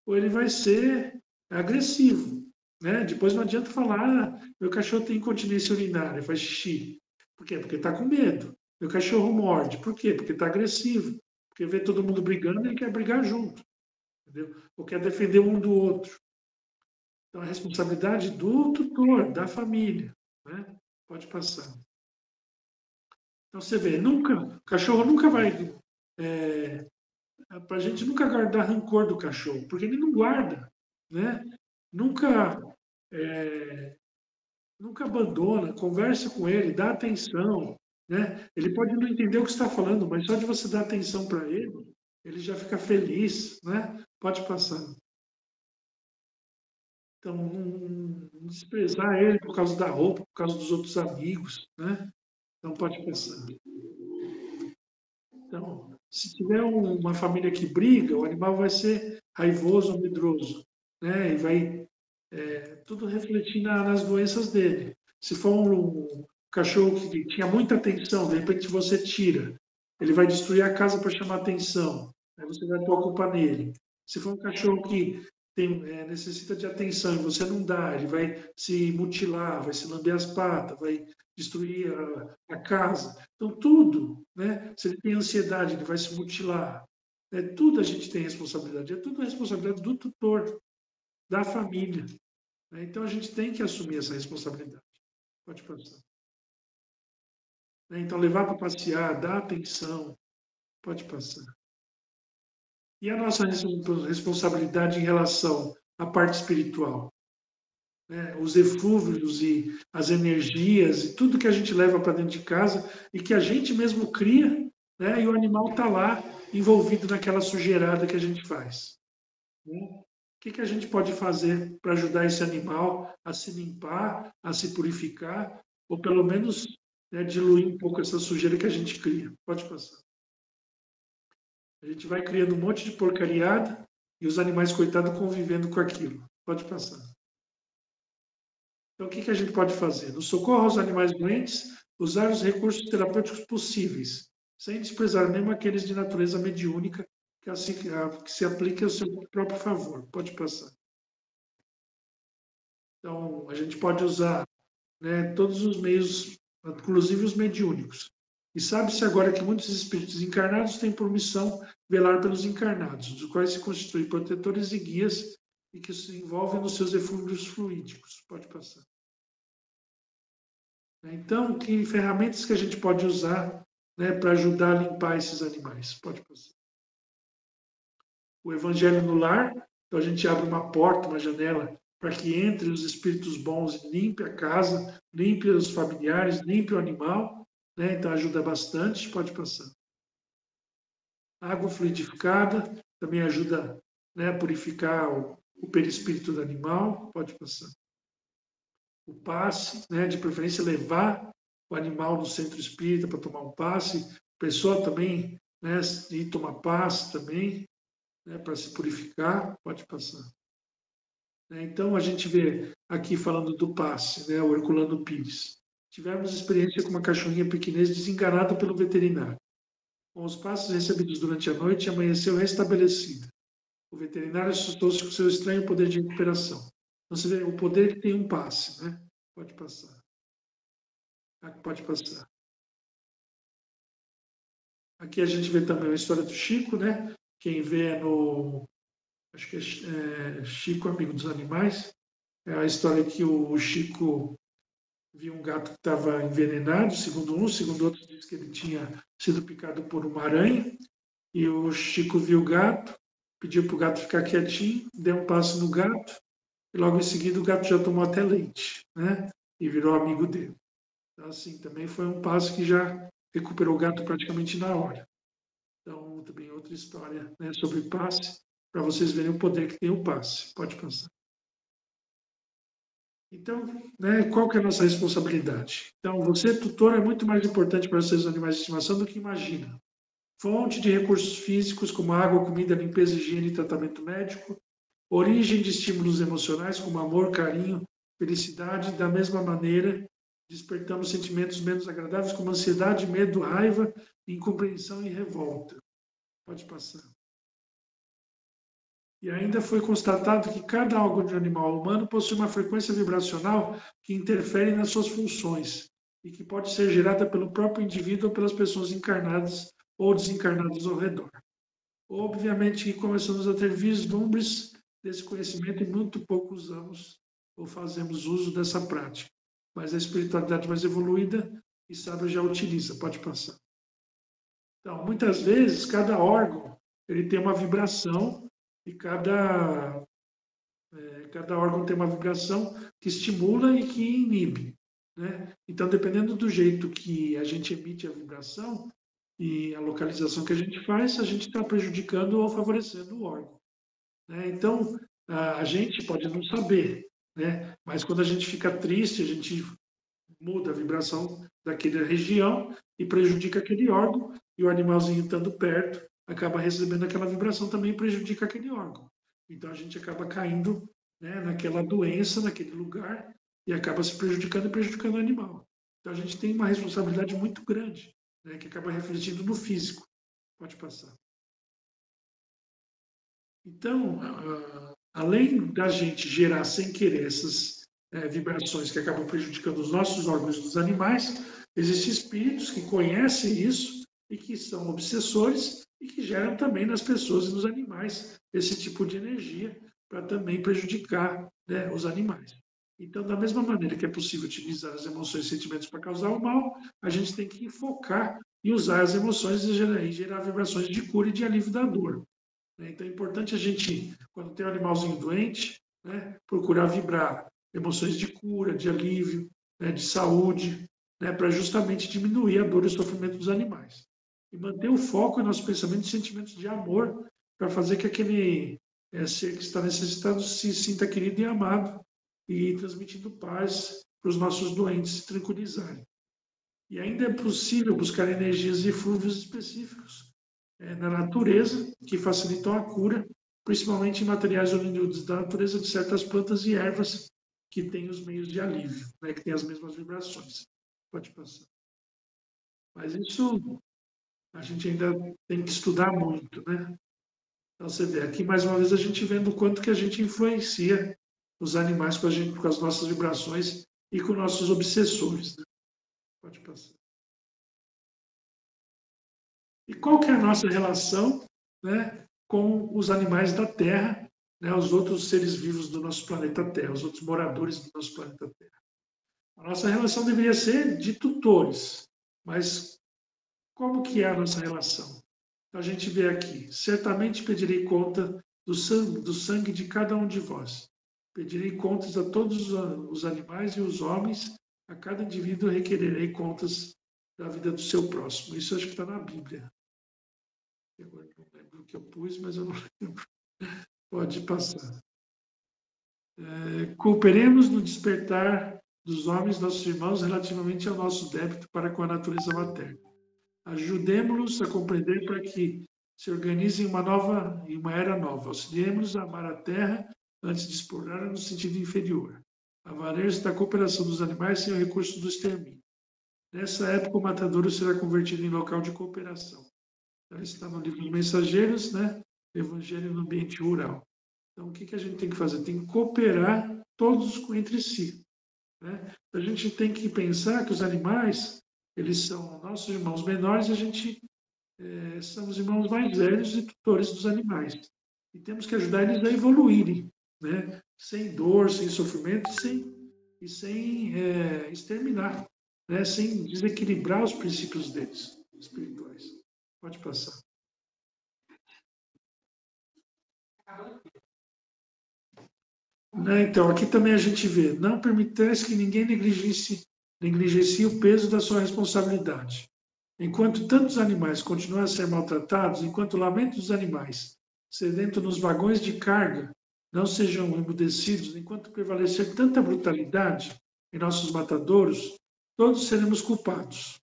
ou ele vai ser agressivo. Né? Depois não adianta falar, meu cachorro tem incontinência urinária, faz xixi. Por quê? Porque está com medo. Meu cachorro morde. Por quê? Porque está agressivo. Porque vê todo mundo brigando e ele quer brigar junto. entendeu? Ou quer defender um do outro. Então, a responsabilidade do tutor, da família, né? Pode passar. Então, você vê, nunca, o cachorro nunca vai. Para a gente nunca guardar rancor do cachorro, porque ele não guarda, né? Nunca, nunca abandona, conversa com ele, dá atenção, né? Ele pode não entender o que você está falando, mas só de você dar atenção para ele, ele já fica feliz, né? Pode passar. Então, não desprezar ele por causa da roupa, por causa dos outros amigos, né? Não pode passar. Então, se tiver uma família que briga, o animal vai ser raivoso, medroso, né? E vai tudo refletir nas doenças dele. Se for um cachorro que tinha muita atenção, de repente você tira, ele vai destruir a casa para chamar atenção, aí você vai pôr a culpa nele. Se for um cachorro que necessita de atenção e você não dá, ele vai se mutilar, vai se lamber as patas, vai destruir a casa. Então, tudo, né? Se ele tem ansiedade, ele vai se mutilar. Tudo a gente tem responsabilidade, é tudo responsabilidade do tutor, da família. Então a gente tem que assumir essa responsabilidade. Pode passar. Então levar para passear, dar atenção, pode passar. E a nossa responsabilidade em relação à parte espiritual, né? Os eflúvios e as energias e tudo que a gente leva para dentro de casa e que a gente mesmo cria, né? E o animal está lá envolvido naquela sujeirada que a gente faz. Né? O que a gente pode fazer para ajudar esse animal a se limpar, a se purificar, ou pelo menos, né, diluir um pouco essa sujeira que a gente cria? Pode passar. A gente vai criando um monte de porcariada e os animais, coitados, convivendo com aquilo. Pode passar. Então, o que a gente pode fazer? No socorro aos animais doentes, usar os recursos terapêuticos possíveis, sem desprezar mesmo aqueles de natureza mediúnica que se aplique ao seu próprio favor. Pode passar. Então, a gente pode usar, né, todos os meios, inclusive os mediúnicos. E sabe-se agora que muitos espíritos encarnados têm por missão velar pelos encarnados, dos quais se constituem protetores e guias e que se envolvem nos seus eflúvios fluídicos. Pode passar. Então, que ferramentas que a gente pode usar, né, para ajudar a limpar esses animais? Pode passar. O Evangelho no lar, então a gente abre uma porta, uma janela, para que entre os espíritos bons e limpe a casa, limpe os familiares, limpe o animal, né? Então ajuda bastante, pode passar. Água fluidificada também ajuda, né, a purificar o perispírito do animal, pode passar. O passe, né, de preferência levar o animal no centro espírita para tomar um passe, a pessoa também, né, ir tomar passe também, né, para se purificar, pode passar. Então, a gente vê aqui falando do passe, né, o Herculano Pires. Tivemos experiência com uma cachorrinha pequinês desenganada pelo veterinário. Com os passes recebidos durante a noite, amanheceu restabelecida. O veterinário assustou-se com seu estranho poder de recuperação. Então, você vê o poder que tem um passe, né? Pode passar. Pode passar. Aqui a gente vê também a história do Chico, né? Quem vê é no... Acho que é Chico, Amigo dos Animais. É a história que o Chico viu um gato que estava envenenado, segundo outros diz que ele tinha sido picado por uma aranha, e o Chico viu o gato, pediu para o gato ficar quietinho, deu um passo no gato, e logo em seguida o gato já tomou até leite, né? E virou amigo dele. Então, assim, também foi um passo que já recuperou o gato praticamente na hora. Então, também outra história, né, sobre passe, para vocês verem o poder que tem o passe. Pode passar. Então, né, qual que é a nossa responsabilidade? Então, você, tutor, é muito mais importante para os seus animais de estimação do que imagina. Fonte de recursos físicos como água, comida, limpeza, higiene e tratamento médico. Origem de estímulos emocionais como amor, carinho, felicidade. Da mesma maneira, despertamos sentimentos menos agradáveis como ansiedade, medo, raiva, incompreensão e revolta. Pode passar. E ainda foi constatado que cada órgão de um animal humano possui uma frequência vibracional que interfere nas suas funções e que pode ser gerada pelo próprio indivíduo ou pelas pessoas encarnadas ou desencarnadas ao redor. obviamente que começamos a ter vislumbres desse conhecimento e muito pouco usamos ou fazemos uso dessa prática. Mas a espiritualidade mais evoluída e sábia já utiliza, pode passar. Então, muitas vezes, cada órgão ele tem uma vibração e cada órgão tem uma vibração que estimula e que inibe. Né? Então, dependendo do jeito que a gente emite a vibração e a localização que a gente está prejudicando ou favorecendo o órgão. Né? Então, a gente pode não saber, né? Mas quando a gente fica triste, a gente muda a vibração daquela região e prejudica aquele órgão, e o animalzinho estando perto acaba recebendo aquela vibração também e prejudica aquele órgão. Então a gente acaba caindo, né, naquela doença, naquele lugar, e acaba se prejudicando e prejudicando o animal. Então a gente tem uma responsabilidade muito grande, né, que acaba refletindo no físico. Pode passar. Então, além da gente gerar sem querer essas vibrações que acabam prejudicando os nossos órgãos dos animais, existem espíritos que conhecem isso e que são obsessores e que geram também nas pessoas e nos animais esse tipo de energia para também prejudicar, né, os animais. Então, da mesma maneira que é possível utilizar as emoções e sentimentos para causar o mal, a gente tem que focar e usar as emoções e gerar vibrações de cura e de alívio da dor. Né? Então é importante a gente, quando tem um animalzinho doente, né, procurar vibrar emoções de cura, de alívio, né, de saúde, né, para justamente diminuir a dor e o sofrimento dos animais. E manter o foco em nossos pensamentos e sentimentos de amor para fazer que aquele ser que está necessitado se sinta querido e amado e transmitindo paz para os nossos doentes se tranquilizarem. E ainda é possível buscar energias e eflúvios específicos na natureza que facilitam a cura, principalmente em materiais oriundos da natureza de certas plantas e ervas que têm os meios de alívio, né, que têm as mesmas vibrações. Pode passar. Mas isso a gente ainda tem que estudar muito, né? Então você vê aqui mais uma vez a gente vendo o quanto que a gente influencia os animais com, gente, com as nossas vibrações e com nossos obsessores. Né? Pode passar. E qual que é a nossa relação, né, com os animais da Terra, né, os outros seres vivos do nosso planeta Terra, os outros moradores do nosso planeta Terra? A nossa relação deveria ser de tutores, mas como que é a nossa relação? A gente vê aqui, certamente pedirei conta do sangue de cada um de vós. Pedirei contas a todos os animais e os homens, a cada indivíduo requererei contas da vida do seu próximo. Isso acho que está na Bíblia. Agora não lembro o que eu pus, mas eu não lembro. Pode passar. Cooperemos no despertar dos homens, nossos irmãos, relativamente ao nosso débito para com a natureza materna. Ajudemos-los a compreender para que se organizem em uma era nova. Auxiliemos a amar a terra antes de explorar no sentido inferior. Avaremos da cooperação dos animais sem o recurso do extermínio. Nessa época, o matadouro será convertido em local de cooperação. Ela está no livro dos Mensageiros, né? Evangelho no ambiente rural. Então, o que a gente tem que fazer? Tem que cooperar todos entre si. Né? A gente tem que pensar que os animais, eles são nossos irmãos menores e a gente somos irmãos mais velhos e tutores dos animais. E temos que ajudar eles a evoluírem, né? Sem dor, sem sofrimento sem exterminar, né? Sem desequilibrar os princípios deles, espirituais. Pode passar. Né? Então, aqui também a gente vê, não permitais que ninguém negligencie o peso da sua responsabilidade. Enquanto tantos animais continuam a ser maltratados, enquanto o lamento dos animais, sedento nos vagões de carga, não sejam emudecidos, enquanto prevalecer tanta brutalidade em nossos matadouros, todos seremos culpados.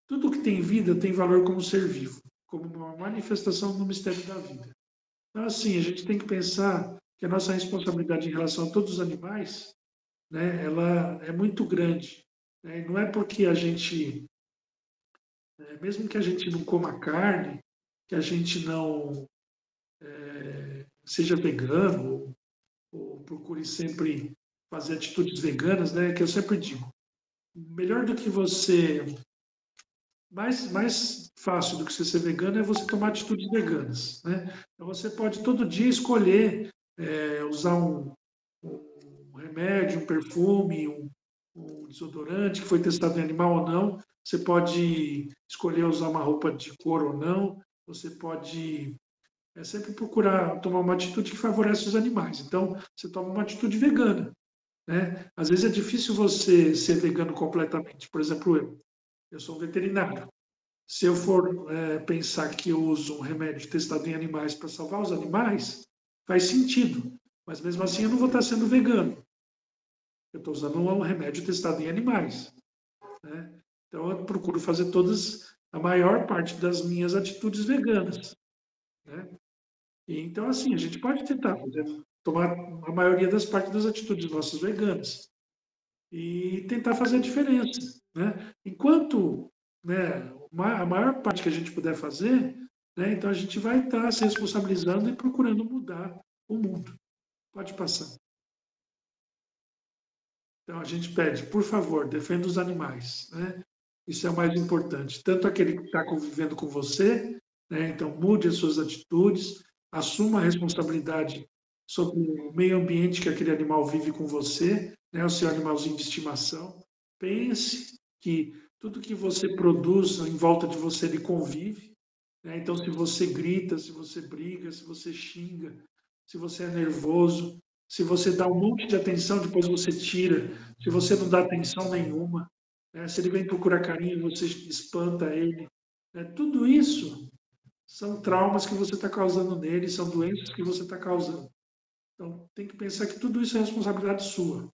Tudo que tem vida tem valor como ser vivo, como uma manifestação do mistério da vida. Então, assim, a gente tem que pensar que a nossa responsabilidade em relação a todos os animais, né, ela é muito grande. Né? E não é porque a gente, mesmo que a gente não coma carne, que a gente não seja vegano ou procure sempre fazer atitudes veganas, né, que eu sempre digo, melhor do que você mais fácil do que você ser vegano é você tomar atitudes veganas, né? Então você pode todo dia escolher usar um remédio, um perfume, um desodorante que foi testado em animal ou não. Você pode escolher usar uma roupa de couro ou não. Você pode sempre procurar tomar uma atitude que favorece os animais. Então, você toma uma atitude vegana, né? Às vezes é difícil você ser vegano completamente. Por exemplo, eu sou um veterinário. Se eu for pensar que eu uso um remédio testado em animais para salvar os animais, faz sentido. Mas mesmo assim eu não vou estar sendo vegano. Eu estou usando um remédio testado em animais, né? Então eu procuro fazer a maior parte das minhas atitudes veganas, né? E, então assim, a gente pode tentar tomar a maioria das partes das atitudes nossas veganas e tentar fazer a diferença, né? Enquanto, né, a maior parte que a gente puder fazer, né, então a gente vai estar se responsabilizando e procurando mudar o mundo. Pode passar. Então a gente pede, por favor, defenda os animais, né? Isso é o mais importante. Tanto aquele que está convivendo com você, né? Então mude as suas atitudes, assuma a responsabilidade sobre o meio ambiente que aquele animal vive com você, né? O seu animalzinho de estimação. Pense que tudo que você produz em volta de você ele convive, né? Então se você grita, se você briga, se você xinga, se você é nervoso, se você dá um monte de atenção, depois você tira. Se você não dá atenção nenhuma, né? Se ele vem procurar carinho, você espanta ele. Né? Tudo isso são traumas que você está causando nele, são doenças que você está causando. Então, tem que pensar que tudo isso é responsabilidade sua.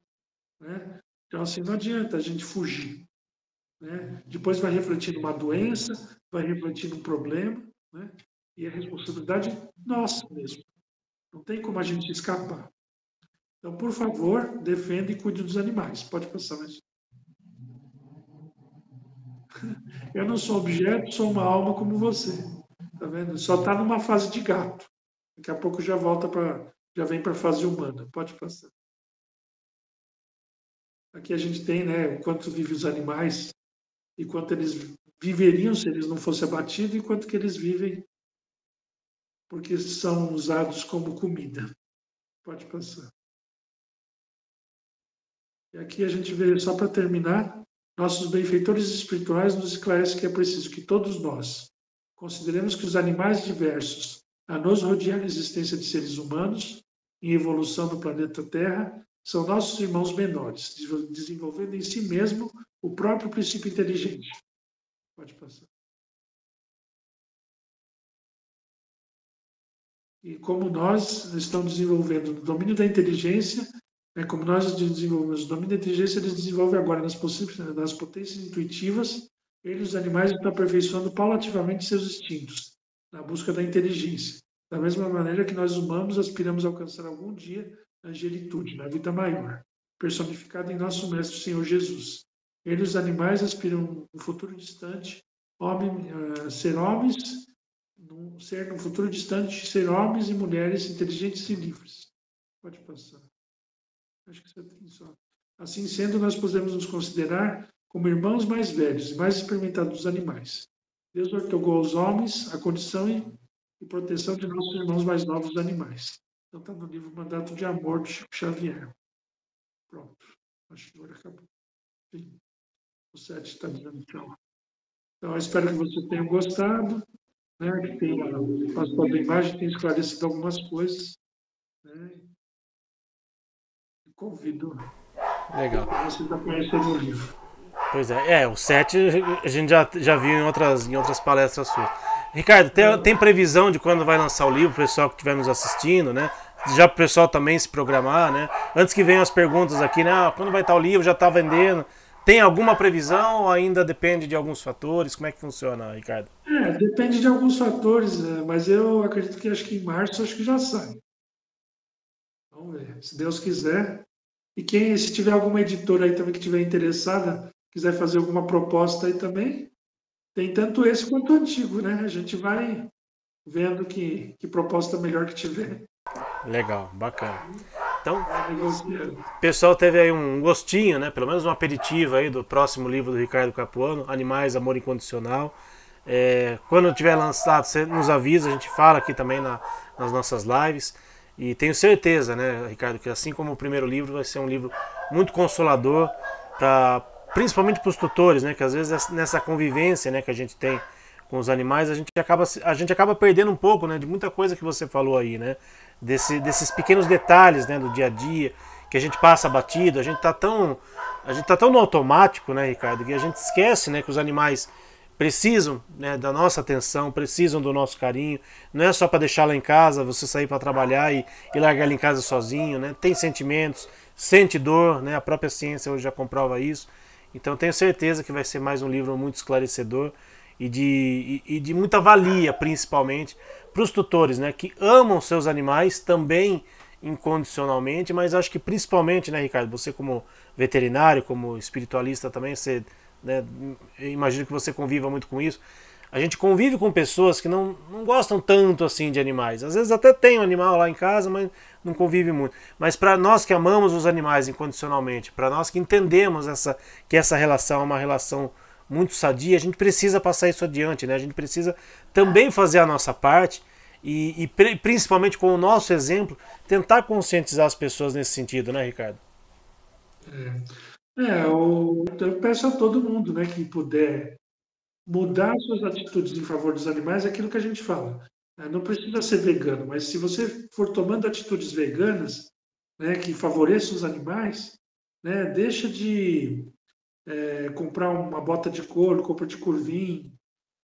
Né? Então, assim, não adianta a gente fugir. Né? Depois vai refletir numa doença, vai refletir num problema, né? E é responsabilidade nossa mesmo. Não tem como a gente escapar. Então, por favor, defenda e cuide dos animais. Pode passar, mas eu não sou objeto, sou uma alma como você. Tá vendo? Só está numa fase de gato. Daqui a pouco já vem para a fase humana. Pode passar. Aqui a gente tem, né, quanto vivem os animais e quanto eles viveriam se eles não fossem abatidos e quanto que eles vivem porque são usados como comida. Pode passar. E aqui a gente vê, só para terminar, nossos benfeitores espirituais nos esclarecem que é preciso que todos nós consideremos que os animais diversos a nos rodear a existência de seres humanos em evolução no planeta Terra são nossos irmãos menores, desenvolvendo em si mesmo o próprio princípio inteligente. Pode passar. E como nós estamos desenvolvendo no domínio da inteligência, né, como nós desenvolvemos o domínio da inteligência, eles desenvolvem agora nas potências intuitivas, eles, os animais, estão aperfeiçoando paulativamente seus instintos, na busca da inteligência. Da mesma maneira que nós humanos aspiramos a alcançar algum dia a angelitude, na vida maior, personificada em nosso Mestre Senhor Jesus. Eles, os animais, aspiram no futuro distante ser homens ser no futuro distante, ser homens e mulheres inteligentes e livres. Pode passar. Acho que você tem só. Assim sendo, nós podemos nos considerar como irmãos mais velhos e mais experimentados dos animais. Deus ortogou aos homens a condição e proteção de nossos irmãos mais novos dos animais. Então está no livro Mandato de Amor, de Chico Xavier. Pronto. Acho que agora acabou. Sim. O 7 está dizendo tchau. Então, eu espero que você tenha gostado, né, que tenha passado a imagem, tenha esclarecido algumas coisas. Né, convido Legal. a vocês a conhecerem o livro. Pois é, o 7 a gente já viu em outras palestras suas. Ricardo, tem previsão de quando vai lançar o livro, o pessoal que estiver nos assistindo, né? Já para o pessoal também se programar, né? Antes que venham as perguntas aqui, né? Quando vai estar o livro, já está vendendo. Tem alguma previsão ou ainda depende de alguns fatores? Como é que funciona, Ricardo? Depende de alguns fatores, mas eu acredito que acho que em março acho que já sai. Vamos ver, se Deus quiser. E se tiver alguma editora aí também que estiver interessada, quiser fazer alguma proposta aí também, tem tanto esse quanto o antigo, né? A gente vai vendo que proposta melhor que tiver. Legal, bacana. Então, vai negociando. o pessoal teve aí um gostinho, né? Pelo menos um aperitivo aí do próximo livro do Ricardo Capuano, Animais, Amor Incondicional. Quando tiver lançado, você nos avisa, a gente fala aqui também nas nossas lives. E tenho certeza, né, Ricardo, que assim como o primeiro livro, vai ser um livro muito consolador, principalmente para os tutores, né? Que às vezes nessa convivência, né, que a gente tem com os animais, a gente acaba perdendo um pouco, né, de muita coisa que você falou aí, né? Desses pequenos detalhes, né, do dia a dia, que a gente passa batido, a gente tá tão no automático, né, Ricardo, que a gente esquece, né, que os animais precisam, né, da nossa atenção, precisam do nosso carinho. Não é só para deixar lá em casa, você sair para trabalhar e largar ele em casa sozinho, né? Tem sentimentos, sente dor, né? A própria ciência hoje já comprova isso. Então tenho certeza que vai ser mais um livro muito esclarecedor e de muita valia, principalmente para os tutores, né, que amam seus animais também incondicionalmente, mas acho que principalmente, né, Ricardo, você como veterinário, como espiritualista também, você, né, eu imagino que você conviva muito com isso. A gente convive com pessoas que não gostam tanto assim de animais. Às vezes até tem um animal lá em casa, mas não convive muito. Mas para nós que amamos os animais incondicionalmente, para nós que entendemos que essa relação é uma relação muito sadia, a gente precisa passar isso adiante, né? A gente precisa também fazer a nossa parte e principalmente com o nosso exemplo, tentar conscientizar as pessoas nesse sentido, né, Ricardo? Eu peço a todo mundo, né, que puder mudar suas atitudes em favor dos animais, é aquilo que a gente fala. Não precisa ser vegano, mas se você for tomando atitudes veganas, né, que favoreçam os animais, né, deixa de comprar uma bota de couro, compra de curvim,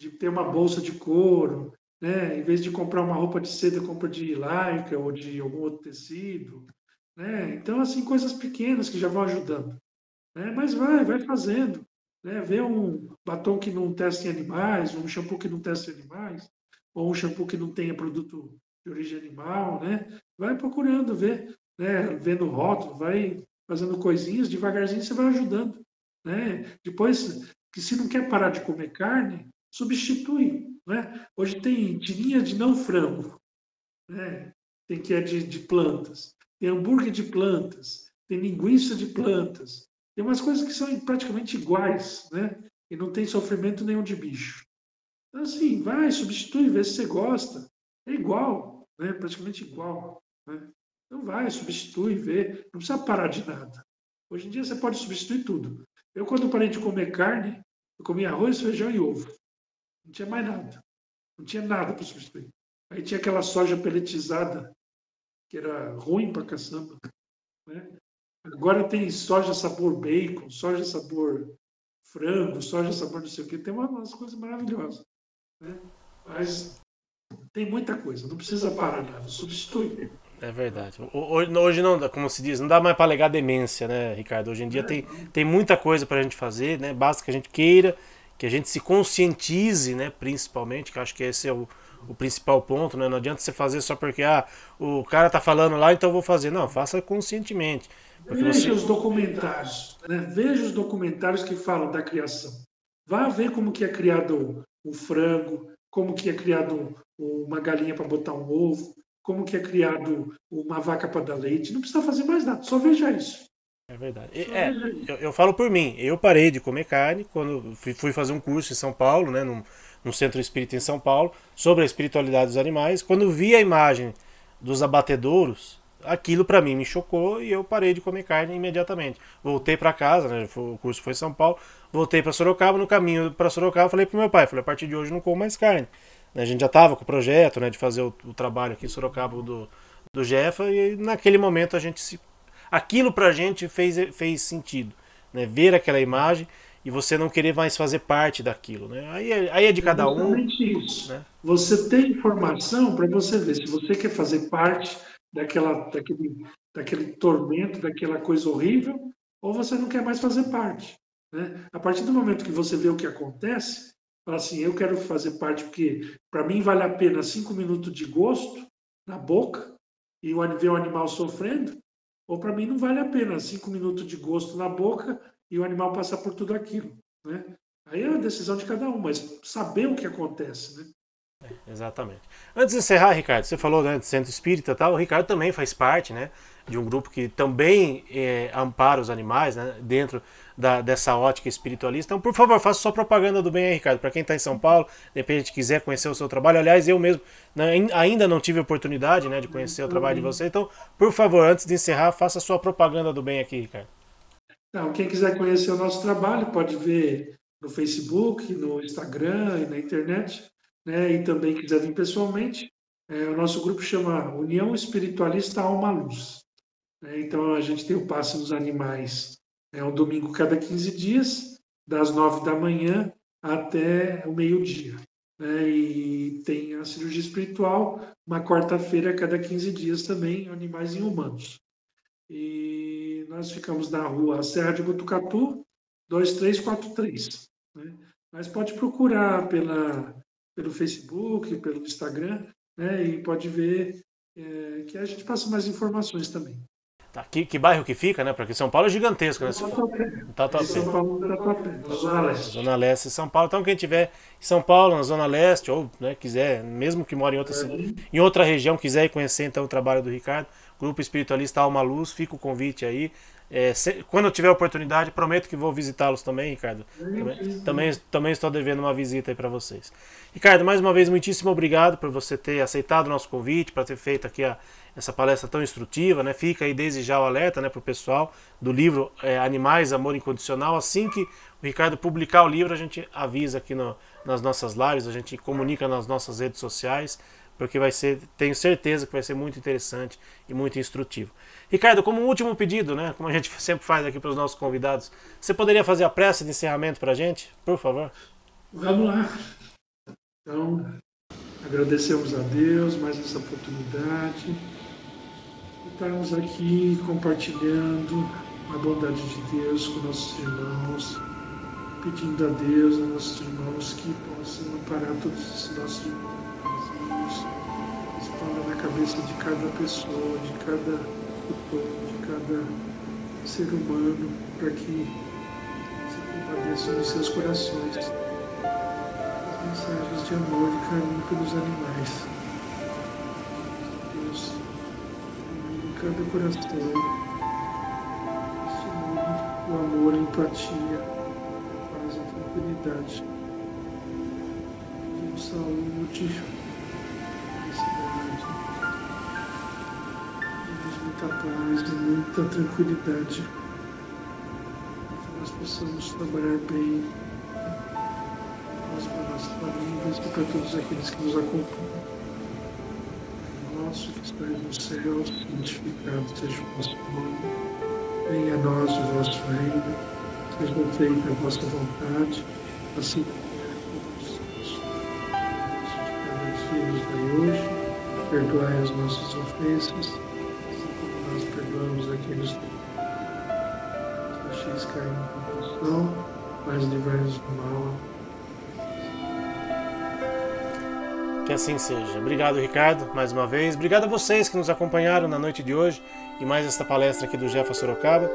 de ter uma bolsa de couro, né, em vez de comprar uma roupa de seda, compra de lycra ou de algum outro tecido, né? Então, assim, coisas pequenas que já vão ajudando, né? Mas vai fazendo, né? Vê um batom que não testa em animais, um shampoo que não testa em animais, ou um shampoo que não tenha produto de origem animal, né? Vai procurando ver, né? Vendo o rótulo, vai fazendo coisinhas, devagarzinho você vai ajudando, né? Depois, que se não quer parar de comer carne, substitui, né? Hoje tem tirinha de não frango, né? Tem que é de plantas, tem hambúrguer de plantas, tem linguiça de plantas, tem umas coisas que são praticamente iguais, né? E não tem sofrimento nenhum de bicho. Então, assim, vai, substitui, vê se você gosta. É igual, né? Praticamente igual, né? Então vai, substitui, vê. Não precisa parar de nada. Hoje em dia você pode substituir tudo. Eu, quando parei de comer carne, eu comia arroz, feijão e ovo. Não tinha mais nada. Não tinha nada para substituir. Aí tinha aquela soja peletizada, que era ruim pra caçamba, né? Agora tem soja sabor bacon, soja sabor frango, soja sabor não sei o quê. Tem umas coisas maravilhosas, né? Mas tem muita coisa, não precisa parar nada, substitui. É verdade. Hoje não dá, como se diz, não dá mais para alegar demência, né, Ricardo? Hoje em dia tem muita coisa para a gente fazer, né? Basta que a gente queira, que a gente se conscientize, né? Principalmente, que eu acho que esse é o principal ponto, né? Não adianta você fazer só porque o cara tá falando lá, então eu vou fazer. Não, faça conscientemente. Porque Veja você. os documentários, né? Veja os documentários que falam da criação. Vá ver como que é criado um frango, como que é criado uma galinha para botar um ovo, como que é criado uma vaca para dar leite. Não precisa fazer mais nada, só veja isso. É verdade. Só veja isso. Eu falo por mim. Eu parei de comer carne quando fui fazer um curso em São Paulo, né? Num centro espírita em São Paulo, sobre a espiritualidade dos animais. Quando vi a imagem dos abatedouros, aquilo para mim me chocou e eu parei de comer carne imediatamente. Voltei para casa, né? O curso foi em São Paulo. Voltei para Sorocaba. No caminho para Sorocaba, falei pro meu pai: falei, a partir de hoje eu não como mais carne. A gente já estava com o projeto, né, de fazer o trabalho aqui em Sorocaba do Jefa, e naquele momento a gente se. Aquilo pra gente fez sentido. Né? Ver aquela imagem e você não querer mais fazer parte daquilo. Né? Aí é de É cada um. justamente isso. Né? Você tem informação para você ver se você quer fazer parte daquele tormento, daquela coisa horrível, ou você não quer mais fazer parte, né? A partir do momento que você vê o que acontece, fala assim, eu quero fazer parte porque para mim vale a pena 5 minutos de gosto na boca e ver o animal sofrendo, ou para mim não vale a pena 5 minutos de gosto na boca e o animal passar por tudo aquilo, né? Aí é a decisão de cada um, mas saber o que acontece, né? Exatamente. Antes de encerrar, Ricardo, você falou, né, de centro espírita e tal, o Ricardo também faz parte, né? de um grupo que também ampara os animais, né, dentro dessa ótica espiritualista. Então, por favor, faça sua propaganda do bem aí, Ricardo, para quem está em São Paulo, de repente quiser conhecer o seu trabalho. Aliás, eu mesmo, né, ainda não tive oportunidade, né, de conhecer o trabalho de você. Então, por favor, antes de encerrar, faça sua propaganda do bem aqui, Ricardo. Então, quem quiser conhecer o nosso trabalho pode ver no Facebook, no Instagram e na internet, né? E também quiser vir pessoalmente, o nosso grupo chama União Espiritualista Alma Luz, né? Então a gente tem o passe dos animais, um domingo cada 15 dias, das 9 da manhã até o meio-dia, né? E tem a cirurgia espiritual, uma quarta-feira a cada 15 dias também, animais e humanos. E nós ficamos na rua Serra de Botucatu, 2343. Né? Mas pode procurar pelo Facebook, pelo Instagram, né? E pode ver que a gente passa mais informações também. Tá, que bairro que fica, né? Porque São Paulo é gigantesco, né? Tatuapé. São Paulo, Tatuapé, na Zona Leste. Zona Leste de São Paulo. Então, quem tiver em São Paulo, na Zona Leste, ou né, quiser, mesmo que mora em outra região, quiser ir conhecer então o trabalho do Ricardo, Grupo Espiritualista Alma Luz, fica o convite aí. Quando eu tiver oportunidade, prometo que vou visitá-los também, Ricardo. Também estou devendo uma visita aí para vocês. Ricardo, mais uma vez, muitíssimo obrigado por você ter aceitado o nosso convite, para ter feito aqui essa palestra tão instrutiva, né? Fica aí desde já o alerta, né, para o pessoal do livro Animais, Amor Incondicional. Assim que o Ricardo publicar o livro, a gente avisa aqui nas nossas lives, a gente comunica nas nossas redes sociais, porque tenho certeza que vai ser muito interessante e muito instrutivo. Ricardo, como um último pedido, né, como a gente sempre faz aqui para os nossos convidados, você poderia fazer a prece de encerramento para a gente, por favor? Vamos lá. Então, agradecemos a Deus mais essa oportunidade de estarmos aqui compartilhando a bondade de Deus com nossos irmãos, pedindo a Deus, a nossos irmãos, que possam amparar todos esses nossos irmãos, expanda na cabeça de cada pessoa, de cada tutor, de cada ser humano, para que se compadeçam nos seus corações as mensagens de amor e carinho pelos animais. Deus, em cada coração, estimule o amor, a empatia, a paz, a tranquilidade, a saúde, a felicidade, muita paz e muita tranquilidade, para que nós possamos trabalhar bem, para nossas famílias e para todos aqueles que nos acompanham. Nosso que estás no céu, santificado seja o vosso nome, venha a nós o vosso reino, seja feita a vossa vontade, assim como de cada dia nos dai hoje, perdoai as nossas ofensas, assim como nós perdoamos aqueles que nos deixeis cair em tentação, mas livrai-nos do mal. Que assim seja. Obrigado, Ricardo, mais uma vez. Obrigado a vocês que nos acompanharam na noite de hoje e mais esta palestra aqui do Jefa Sorocaba.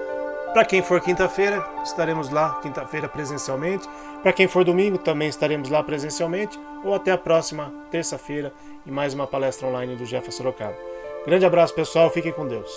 Para quem for quinta-feira, estaremos lá quinta-feira presencialmente. Para quem for domingo, também estaremos lá presencialmente. Ou até a próxima terça-feira em mais uma palestra online do Jefa Sorocaba. Grande abraço, pessoal. Fiquem com Deus.